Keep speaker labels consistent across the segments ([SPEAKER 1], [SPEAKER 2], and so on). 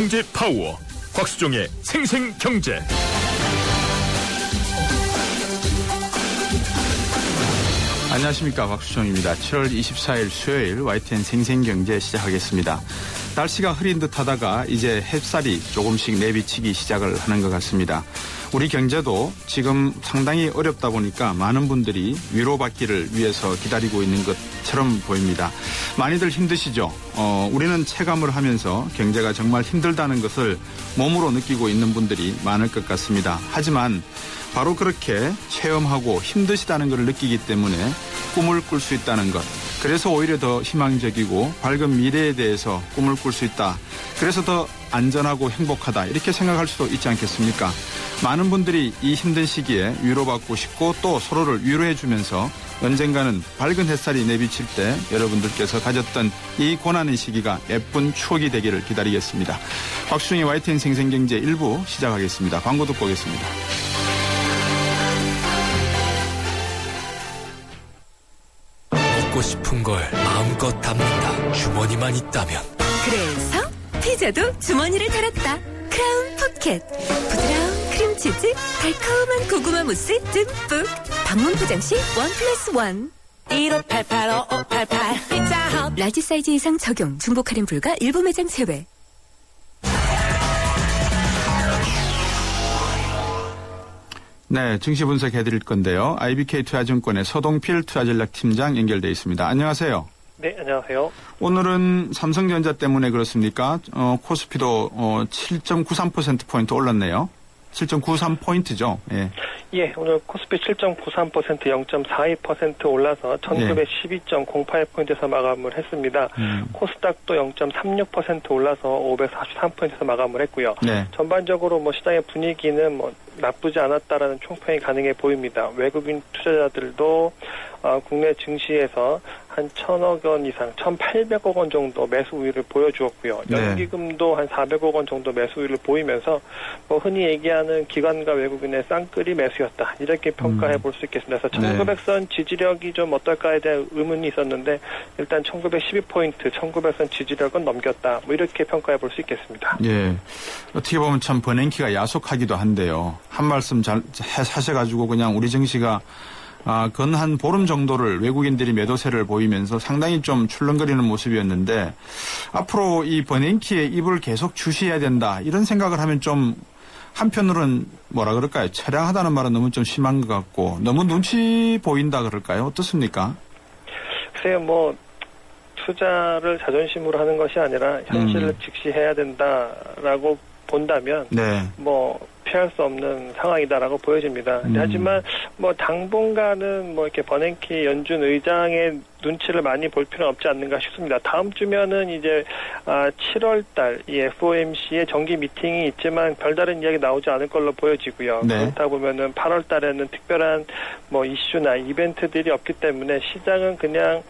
[SPEAKER 1] 경제 파워 곽수종의 생생경제.
[SPEAKER 2] 안녕하십니까, 곽수종입니다. 7월 24일 수요일 YTN 생생경제 시작하겠습니다. 날씨가 흐린 듯 하다가 이제 햇살이 조금씩 내비치기 시작을 하는 것 같습니다. 우리 경제도 지금 상당히 어렵다 보니까 많은 분들이 위로받기를 위해서 기다리고 있는 것처럼 보입니다. 많이들 힘드시죠? 우리는 체감을 하면서 경제가 정말 힘들다는 것을 몸으로 느끼고 있는 분들이 많을 것 같습니다. 하지만 바로 그렇게 체험하고 힘드시다는 것을 느끼기 때문에 꿈을 꿀 수 있다는 것. 그래서 오히려 더 희망적이고 밝은 미래에 대해서 꿈을 꿀 수 있다. 그래서 더 안전하고 행복하다. 이렇게 생각할 수도 있지 않겠습니까? 많은 분들이 이 힘든 시기에 위로받고 싶고 또 서로를 위로해주면서 언젠가는 밝은 햇살이 내비칠 때 여러분들께서 가졌던 이 고난의 시기가 예쁜 추억이 되기를 기다리겠습니다. 곽수종의 YTN 생생경제 1부 시작하겠습니다. 광고 듣고 오겠습니다.
[SPEAKER 3] 먹고 싶은 걸 마음껏 담는다. 주머니만 있다면.
[SPEAKER 4] 그래서 피자도 주머니를 달았다. 크라운 포켓. 부드러운 크림치즈, 달콤한 고구마 무스 듬뿍. 방문 포장 시 1+1.
[SPEAKER 5] 1588-5588 피자헛.
[SPEAKER 4] 라지 사이즈 이상 적용. 중복 할인 불가 일부 매장 제외.
[SPEAKER 2] 네, 증시 분석해드릴 건데요. IBK 투자증권의 서동필 투자전략팀장 연결돼 있습니다. 안녕하세요.
[SPEAKER 6] 네, 안녕하세요.
[SPEAKER 2] 오늘은 삼성전자 때문에 그렇습니까? 코스피도 7.93%포인트 올랐네요. 7.93포인트죠. 예.
[SPEAKER 6] 예, 오늘 코스피 7.93% 0.42% 올라서 1912.08포인트에서 마감을 했습니다. 코스닥도 0.36% 올라서 543포인트에서 마감을 했고요.
[SPEAKER 2] 네.
[SPEAKER 6] 전반적으로 뭐 시장의 분위기는 뭐 나쁘지 않았다라는 총평이 가능해 보입니다. 외국인 투자자들도 국내 증시에서 한 1,000억 원 이상, 1,800억 원 정도 매수 우위를 보여주었고요.
[SPEAKER 2] 네.
[SPEAKER 6] 연기금도 한 400억 원 정도 매수 우위를 보이면서 뭐 흔히 얘기하는 기관과 외국인의 쌍끌이 매수였다. 이렇게 평가해 볼 수 있겠습니다. 그래서 1900선 지지력이 좀 어떨까에 대한 의문이 있었는데 일단 1912포인트, 1900선 지지력은 넘겼다. 뭐 이렇게 평가해 볼 수 있겠습니다.
[SPEAKER 2] 예. 어떻게 보면 참 버냉키가 야속하기도 한데요. 한 말씀 잘 하셔가지고 그냥 우리 증시가 건 한 보름 정도를 외국인들이 매도세를 보이면서 상당히 좀 출렁거리는 모습이었는데 앞으로 이 버냉키의 입을 계속 주시해야 된다 이런 생각을 하면 좀 한편으로는 뭐라 그럴까요? 처량하다는 말은 너무 좀 심한 것 같고 너무 눈치 보인다 그럴까요? 어떻습니까?
[SPEAKER 6] 글쎄요, 뭐 투자를 자존심으로 하는 것이 아니라 현실을 직시해야 된다라고 본다면
[SPEAKER 2] 네.
[SPEAKER 6] 뭐 피할 수 없는 상황이다라고 보여집니다. 하지만 뭐 당분간은 뭐 이렇게 버냉키 연준 의장의 눈치를 많이 볼 필요는 없지 않는가 싶습니다. 다음 주면은 이제 7월달 이 FOMC의 정기 미팅이 있지만 별다른 이야기 나오지 않을 걸로 보여지고요.
[SPEAKER 2] 네.
[SPEAKER 6] 그렇다 보면은 8월달에는 특별한 뭐 이슈나 이벤트들이 없기 때문에 시장은 그냥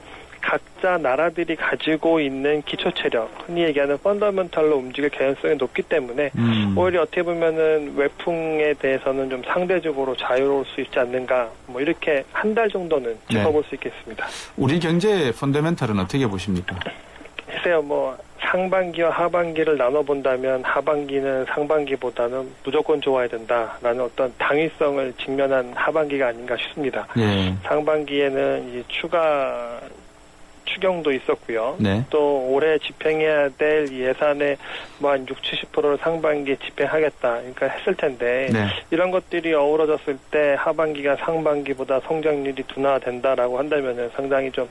[SPEAKER 6] 각자 나라들이 가지고 있는 기초체력, 흔히 얘기하는 펀더멘털로 움직일 개연성이 높기 때문에 오히려 어떻게 보면은 외풍에 대해서는 좀 상대적으로 자유로울 수 있지 않는가, 뭐 이렇게 한 달 정도는 짚어볼 수 있겠습니다.
[SPEAKER 2] 우리 경제의 펀더멘털은 어떻게 보십니까?
[SPEAKER 6] 글쎄요, 뭐 상반기와 하반기를 나눠본다면 하반기는 상반기보다는 무조건 좋아야 된다라는 어떤 당위성을 직면한 하반기가 아닌가 싶습니다.
[SPEAKER 2] 예.
[SPEAKER 6] 상반기에는 이 추경도 있었고요.
[SPEAKER 2] 네.
[SPEAKER 6] 또 올해 집행해야 될 예산의 뭐 한 60-70%를 상반기에 집행하겠다. 그러니까 했을 텐데
[SPEAKER 2] 네.
[SPEAKER 6] 이런 것들이 어우러졌을 때 하반기가 상반기보다 성장률이 둔화된다라고 한다면은 상당히 좀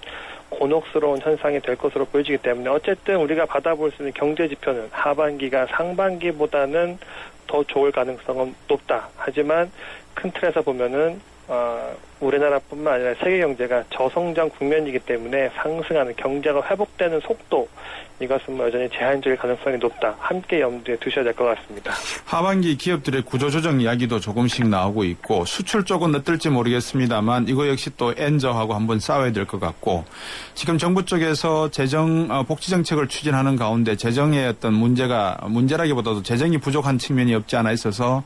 [SPEAKER 6] 곤혹스러운 현상이 될 것으로 보여지기 때문에 어쨌든 우리가 받아볼 수 있는 경제 지표는 하반기가 상반기보다는 더 좋을 가능성은 높다. 하지만 큰 틀에서 보면은 우리나라뿐만 아니라 세계 경제가 저성장 국면이기 때문에 상승하는 경제가 회복되는 속도 이것은 여전히 제한적일 가능성이 높다. 함께 염두에 두셔야 될 것 같습니다.
[SPEAKER 2] 하반기 기업들의 구조조정 이야기도 조금씩 나오고 있고 수출 쪽은 어떨지 모르겠습니다만 이거 역시 또 엔저하고 한번 싸워야 될 것 같고 지금 정부 쪽에서 복지정책을 추진하는 가운데 재정의 어떤 문제라기보다도 재정이 부족한 측면이 없지 않아 있어서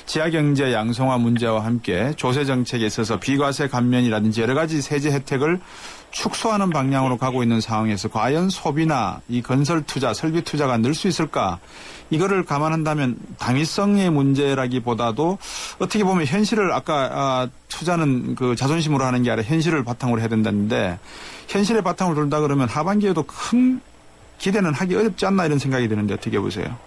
[SPEAKER 2] 지하경제 양성화 문제와 함께 조세정책에 있어서 비관 비과세 감면이라든지 여러 가지 세제 혜택을 축소하는 방향으로 가고 있는 상황에서 과연 소비나 이 건설 투자, 설비 투자가 늘 수 있을까? 이거를 감안한다면 당위성의 문제라기보다도 어떻게 보면 현실을 아까 투자는 그 자존심으로 하는 게 아니라 현실을 바탕으로 해야 된다는데 현실의 바탕으로 돌다 그러면 하반기에도 큰 기대는 하기 어렵지 않나 이런 생각이 드는데 어떻게 보세요?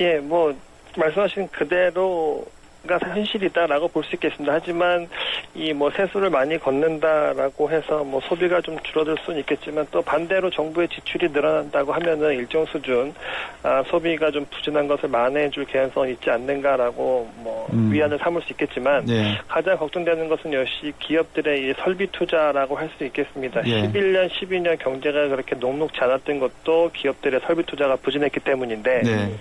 [SPEAKER 6] 예, 뭐 말씀하신 그대로가 현실이다라고 볼 수 있겠습니다. 하지만 이 뭐 세수를 많이 걷는다라고 해서 뭐 소비가 좀 줄어들 수는 있겠지만 또 반대로 정부의 지출이 늘어난다고 하면은 일정 수준 소비가 좀 부진한 것을 만회해줄 개연성이 있지 않는가라고 뭐 위안을 삼을 수 있겠지만
[SPEAKER 2] 네.
[SPEAKER 6] 가장 걱정되는 것은 역시 기업들의 이 설비 투자라고 할 수 있겠습니다.
[SPEAKER 2] 예.
[SPEAKER 6] 11년, 12년 경제가 그렇게 녹록지 않았던 것도 기업들의 설비 투자가 부진했기 때문인데
[SPEAKER 2] 네.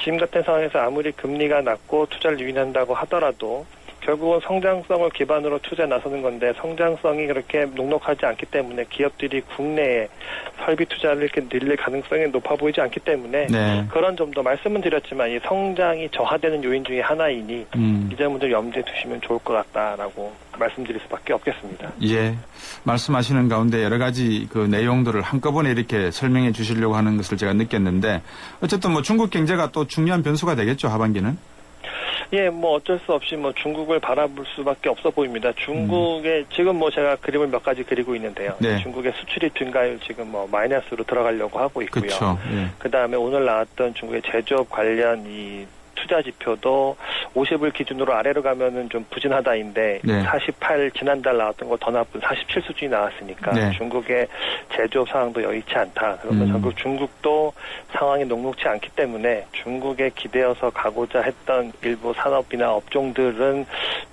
[SPEAKER 6] 지금 같은 상황에서 아무리 금리가 낮고 투자를 유인한다고 하더라도 결국은 성장성을 기반으로 투자에 나서는 건데 성장성이 그렇게 녹록하지 않기 때문에 기업들이 국내에 설비 투자를 이렇게 늘릴 가능성이 높아 보이지 않기 때문에
[SPEAKER 2] 네.
[SPEAKER 6] 그런 점도 말씀은 드렸지만 이 성장이 저하되는 요인 중에 하나이니 이 점을 염두에 두시면 좋을 것 같다라고 말씀드릴 수밖에 없겠습니다.
[SPEAKER 2] 예. 말씀하시는 가운데 여러 가지 그 내용들을 한꺼번에 이렇게 설명해 주시려고 하는 것을 제가 느꼈는데 어쨌든 뭐 중국 경제가 또 중요한 변수가 되겠죠, 하반기는?
[SPEAKER 6] 예, 뭐 어쩔 수 없이 뭐 중국을 바라볼 수밖에 없어 보입니다. 중국의 지금 뭐 제가 그림을 몇 가지 그리고 있는데요.
[SPEAKER 2] 네.
[SPEAKER 6] 중국의 수출입 증가율 지금 뭐 마이너스로 들어가려고 하고 있고요.
[SPEAKER 2] 그렇죠. 예.
[SPEAKER 6] 그다음에 오늘 나왔던 중국의 제조업 관련 이 투자 지표도 50을 기준으로 아래로 가면은 좀 부진하다인데
[SPEAKER 2] 네.
[SPEAKER 6] 48 지난달 나왔던 거 더 나쁜 47 수준이 나왔으니까
[SPEAKER 2] 네.
[SPEAKER 6] 중국의 제조업 상황도 여의치 않다. 그러면 결국 중국도 상황이 녹록지 않기 때문에 중국에 기대어서 가고자 했던 일부 산업이나 업종들은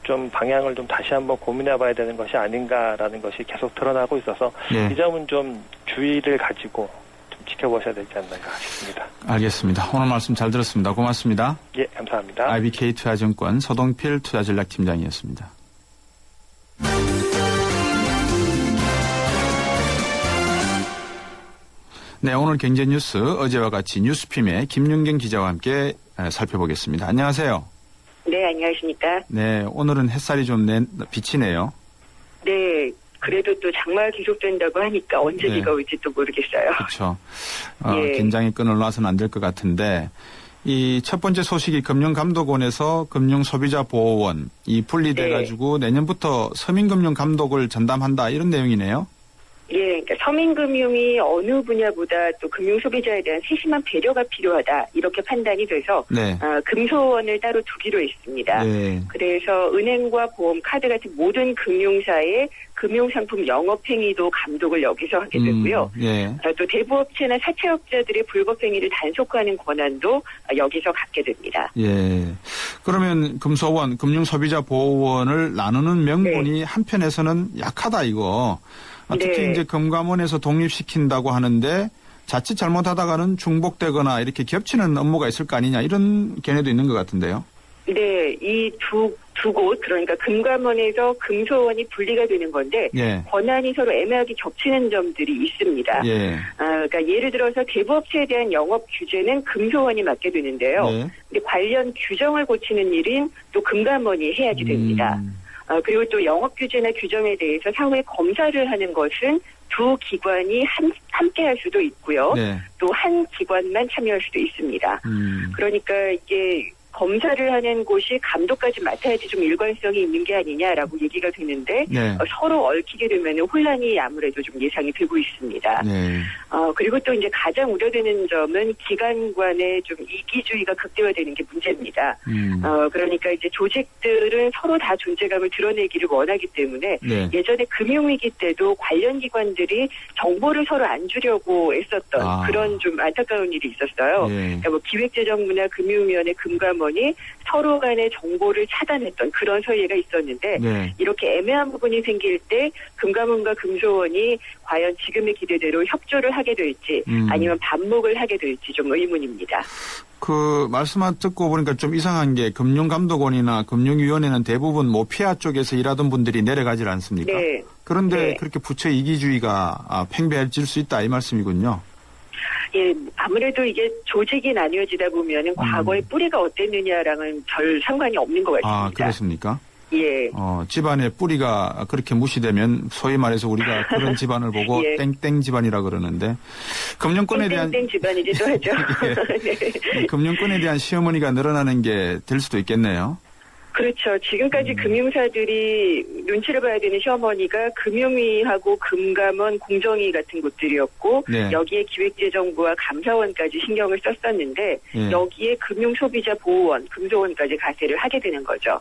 [SPEAKER 6] 좀 방향을 좀 다시 한번 고민해봐야 되는 것이 아닌가라는 것이 계속 드러나고 있어서
[SPEAKER 2] 네.
[SPEAKER 6] 이 점은 좀 주의를 가지고 지켜보셔야 되지 않는가 싶습니다.
[SPEAKER 2] 알겠습니다. 오늘 말씀 잘 들었습니다. 고맙습니다.
[SPEAKER 6] 예, 감사합니다.
[SPEAKER 2] IBK 투자증권 서동필 투자전략팀장이었습니다. 네, 오늘 경제뉴스 어제와 같이 뉴스핌의 김윤경 기자와 함께 살펴보겠습니다. 안녕하세요.
[SPEAKER 5] 네, 안녕하십니까.
[SPEAKER 2] 네, 오늘은 햇살이 좀 비치네요.
[SPEAKER 5] 네, 그래도 또 장마 계속된다고 하니까 언제
[SPEAKER 2] 네.
[SPEAKER 5] 비가 올지 또 모르겠어요.
[SPEAKER 2] 그렇죠.
[SPEAKER 5] 예.
[SPEAKER 2] 긴장의 끈을 놔서는 안 될 것 같은데 이 첫 번째 소식이 금융감독원에서 금융소비자보호원 이 분리돼가지고 내년부터 서민금융감독을 전담한다 이런 내용이네요.
[SPEAKER 5] 예, 그러니까 서민금융이 어느 분야보다 또 금융소비자에 대한 세심한 배려가 필요하다 이렇게 판단이 돼서
[SPEAKER 2] 네.
[SPEAKER 5] 금소원을 따로 두기로 했습니다.
[SPEAKER 2] 네.
[SPEAKER 5] 그래서 은행과 보험, 카드 같은 모든 금융사의 금융상품 영업행위도 감독을 여기서 하게 되고요.
[SPEAKER 2] 예.
[SPEAKER 5] 또 대부업체나 사채업자들의 불법행위를 단속하는 권한도 여기서 갖게 됩니다.
[SPEAKER 2] 예. 그러면 금소원, 금융소비자보호원을 나누는 명분이 한편에서는 약하다 이거. 특히
[SPEAKER 5] 네.
[SPEAKER 2] 이제 금감원에서 독립시킨다고 하는데 자칫 잘못하다가는 중복되거나 이렇게 겹치는 업무가 있을 거 아니냐 이런 견해도 있는 것 같은데요.
[SPEAKER 5] 네, 이 두 곳, 그러니까 금감원에서 금소원이 분리가 되는 건데,
[SPEAKER 2] 예.
[SPEAKER 5] 권한이 서로 애매하게 겹치는 점들이 있습니다.
[SPEAKER 2] 예.
[SPEAKER 5] 그러니까 예를 들어서 대부업체에 대한 영업 규제는 금소원이 맡게 되는데요.
[SPEAKER 2] 예.
[SPEAKER 5] 근데 관련 규정을 고치는 일은 또 금감원이 해야지 됩니다. 그리고 또 영업 규제나 규정에 대해서 사후에 검사를 하는 것은 두 기관이 함께 할 수도 있고요.
[SPEAKER 2] 네.
[SPEAKER 5] 또 한 기관만 참여할 수도 있습니다. 그러니까 이게 검사를 하는 곳이 감독까지 맡아야지 좀 일관성이 있는 게 아니냐라고 얘기가 되는데
[SPEAKER 2] 네.
[SPEAKER 5] 서로 얽히게 되면 혼란이 아무래도 좀 예상이 되고 있습니다.
[SPEAKER 2] 네.
[SPEAKER 5] 그리고 또 이제 가장 우려되는 점은 기관 간의 좀 이기주의가 극대화되는 게 문제입니다. 그러니까 이제 조직들은 서로 다 존재감을 드러내기를 원하기 때문에
[SPEAKER 2] 네.
[SPEAKER 5] 예전에 금융위기 때도 관련 기관들이 정보를 서로 안 주려고 애썼던 그런 좀 안타까운 일이 있었어요.
[SPEAKER 2] 네.
[SPEAKER 5] 그러니까 뭐 기획재정부나 금융위원회, 금감원이 서로 간의 정보를 차단했던 그런 서예가 있었는데
[SPEAKER 2] 네.
[SPEAKER 5] 이렇게 애매한 부분이 생길 때 금감원과 금소원이 과연 지금의 기대대로 협조를 하게 될지 아니면 반목을 하게 될지 좀 의문입니다.
[SPEAKER 2] 그 말씀만 듣고 보니까 좀 이상한 게 금융감독원이나 금융위원회는 대부분 모피아 쪽에서 일하던 분들이 내려가질 않습니까?
[SPEAKER 5] 네.
[SPEAKER 2] 그런데
[SPEAKER 5] 네.
[SPEAKER 2] 그렇게 부처 이기주의가 팽배해질 수 있다 이 말씀이군요.
[SPEAKER 5] 예, 아무래도 이게 조직이 나뉘어지다 보면은 과거의 뿌리가 어땠느냐랑은 별 상관이 없는 것 같습니다.
[SPEAKER 2] 그렇습니까?
[SPEAKER 5] 예.
[SPEAKER 2] 집안의 뿌리가 그렇게 무시되면 소위 말해서 우리가 그런 집안을 보고
[SPEAKER 5] 예.
[SPEAKER 2] 땡땡 집안이라 그러는데 금융권에 대한
[SPEAKER 5] 땡땡 집안이기도 하죠. 네.
[SPEAKER 2] 금융권에 대한 시어머니가 늘어나는 게 될 수도 있겠네요.
[SPEAKER 5] 그렇죠. 지금까지 금융사들이 눈치를 봐야 되는 시어머니가 금융위하고 금감원, 공정위 같은 곳들이었고
[SPEAKER 2] 네.
[SPEAKER 5] 여기에 기획재정부와 감사원까지 신경을 썼었는데
[SPEAKER 2] 네.
[SPEAKER 5] 여기에 금융소비자보호원, 금소원까지 가세를 하게 되는 거죠.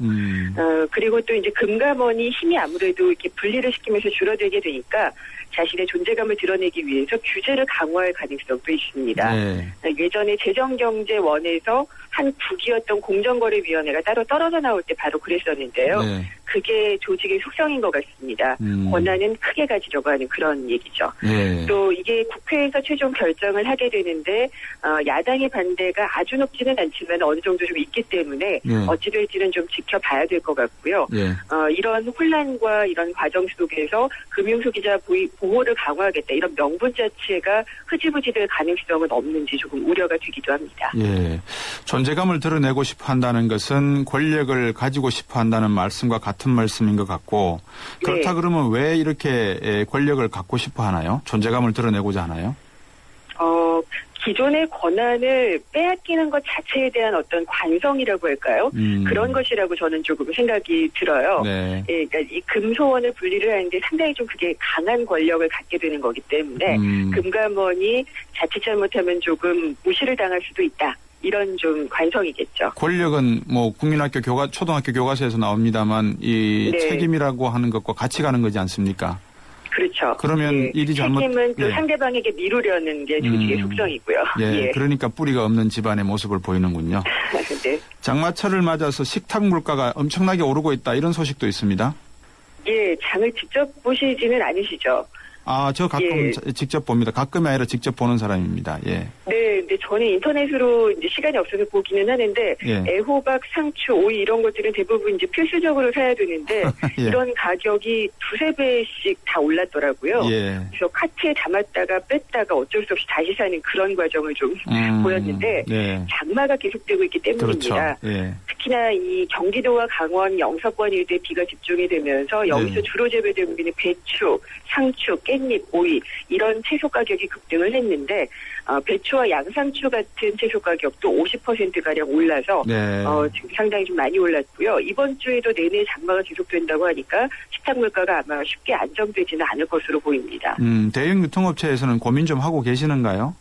[SPEAKER 5] 그리고 또 이제 금감원이 힘이 아무래도 이렇게 분리를 시키면서 줄어들게 되니까 자신의 존재감을 드러내기 위해서 규제를 강화할 가능성도 있습니다.
[SPEAKER 2] 네.
[SPEAKER 5] 예전에 재정경제원에서 한 국이었던 공정거래위원회가 따로 떨어져 나올 때 바로 그랬었는데요.
[SPEAKER 2] 네.
[SPEAKER 5] 그게 조직의 속성인 것 같습니다. 권한은 크게 가지려고 하는 그런 얘기죠.
[SPEAKER 2] 네.
[SPEAKER 5] 또 이게 국회에서 최종 결정을 하게 되는데 야당의 반대가 아주 높지는 않지만 어느 정도 좀 있기 때문에
[SPEAKER 2] 네.
[SPEAKER 5] 어찌 될지는 좀 지켜봐야 될 것 같고요.
[SPEAKER 2] 네.
[SPEAKER 5] 이런 혼란과 이런 과정 속에서 금융소비자 보호를 강화하겠다 이런 명분 자체가 흐지부지 될 가능성은 없는지 조금 우려가 되기도 합니다.
[SPEAKER 2] 예. 존재감을 드러내고 싶어 한다는 것은 권력을 가지고 싶어 한다는 말씀과 같은 말씀인 것 같고 그렇다
[SPEAKER 5] 네.
[SPEAKER 2] 그러면 왜 이렇게 권력을 갖고 싶어 하나요? 존재감을 드러내고자 하나요?
[SPEAKER 5] 기존의 권한을 빼앗기는 것 자체에 대한 어떤 관성이라고 할까요? 그런 것이라고 저는 조금 생각이 들어요.
[SPEAKER 2] 네.
[SPEAKER 5] 예, 그러니까 이 금소원을 분리를 하는데 상당히 좀 그게 강한 권력을 갖게 되는 거기 때문에 금감원이 자칫 잘못하면 조금 무시를 당할 수도 있다. 이런 좀 관성이겠죠.
[SPEAKER 2] 권력은 뭐 국민학교 초등학교 교과서에서 나옵니다만 이
[SPEAKER 5] 네.
[SPEAKER 2] 책임이라고 하는 것과 같이 가는 거지 않습니까?
[SPEAKER 5] 그렇죠.
[SPEAKER 2] 그러면
[SPEAKER 5] 예,
[SPEAKER 2] 일이 잘못
[SPEAKER 5] 책임은 또
[SPEAKER 2] 예.
[SPEAKER 5] 상대방에게 미루려는 게 조직의 속성이고요.
[SPEAKER 2] 예, 그러니까 뿌리가 없는 집안의 모습을 보이는군요.
[SPEAKER 5] 네.
[SPEAKER 2] 장마철을 맞아서 식탁 물가가 엄청나게 오르고 있다 이런 소식도 있습니다.
[SPEAKER 5] 예, 장을 직접 보시지는 않으시죠?
[SPEAKER 2] 저 가끔
[SPEAKER 5] 예.
[SPEAKER 2] 직접 봅니다. 가끔이 아니라 직접 보는 사람입니다. 예.
[SPEAKER 5] 네, 근데 저는 인터넷으로 이제 시간이 없어서 보기는 하는데
[SPEAKER 2] 예.
[SPEAKER 5] 애호박, 상추, 오이 이런 것들은 대부분 이제 필수적으로 사야 되는데
[SPEAKER 2] 예.
[SPEAKER 5] 이런 가격이 두세 배씩 다 올랐더라고요.
[SPEAKER 2] 예.
[SPEAKER 5] 그래서 카트에 담았다가 뺐다가 어쩔 수 없이 다시 사는 그런 과정을 좀 보였는데
[SPEAKER 2] 예.
[SPEAKER 5] 장마가 계속되고 있기
[SPEAKER 2] 그렇죠.
[SPEAKER 5] 때문입니다.
[SPEAKER 2] 예.
[SPEAKER 5] 특히나 이 경기도와 강원, 영서권 일대 비가 집중이 되면서 여기서
[SPEAKER 2] 네.
[SPEAKER 5] 주로 재배되고 있는 배추, 상추, 깻잎, 오이 이런 채소 가격이 급등을 했는데 배추와 양상추 같은 채소 가격도 50%가량 올라서
[SPEAKER 2] 네.
[SPEAKER 5] 지금 상당히 좀 많이 올랐고요. 이번 주에도 내내 장마가 계속된다고 하니까 식탁 물가가 아마 쉽게 안정되지는 않을 것으로 보입니다.
[SPEAKER 2] 대형 유통업체에서는 고민 좀 하고 계시는가요?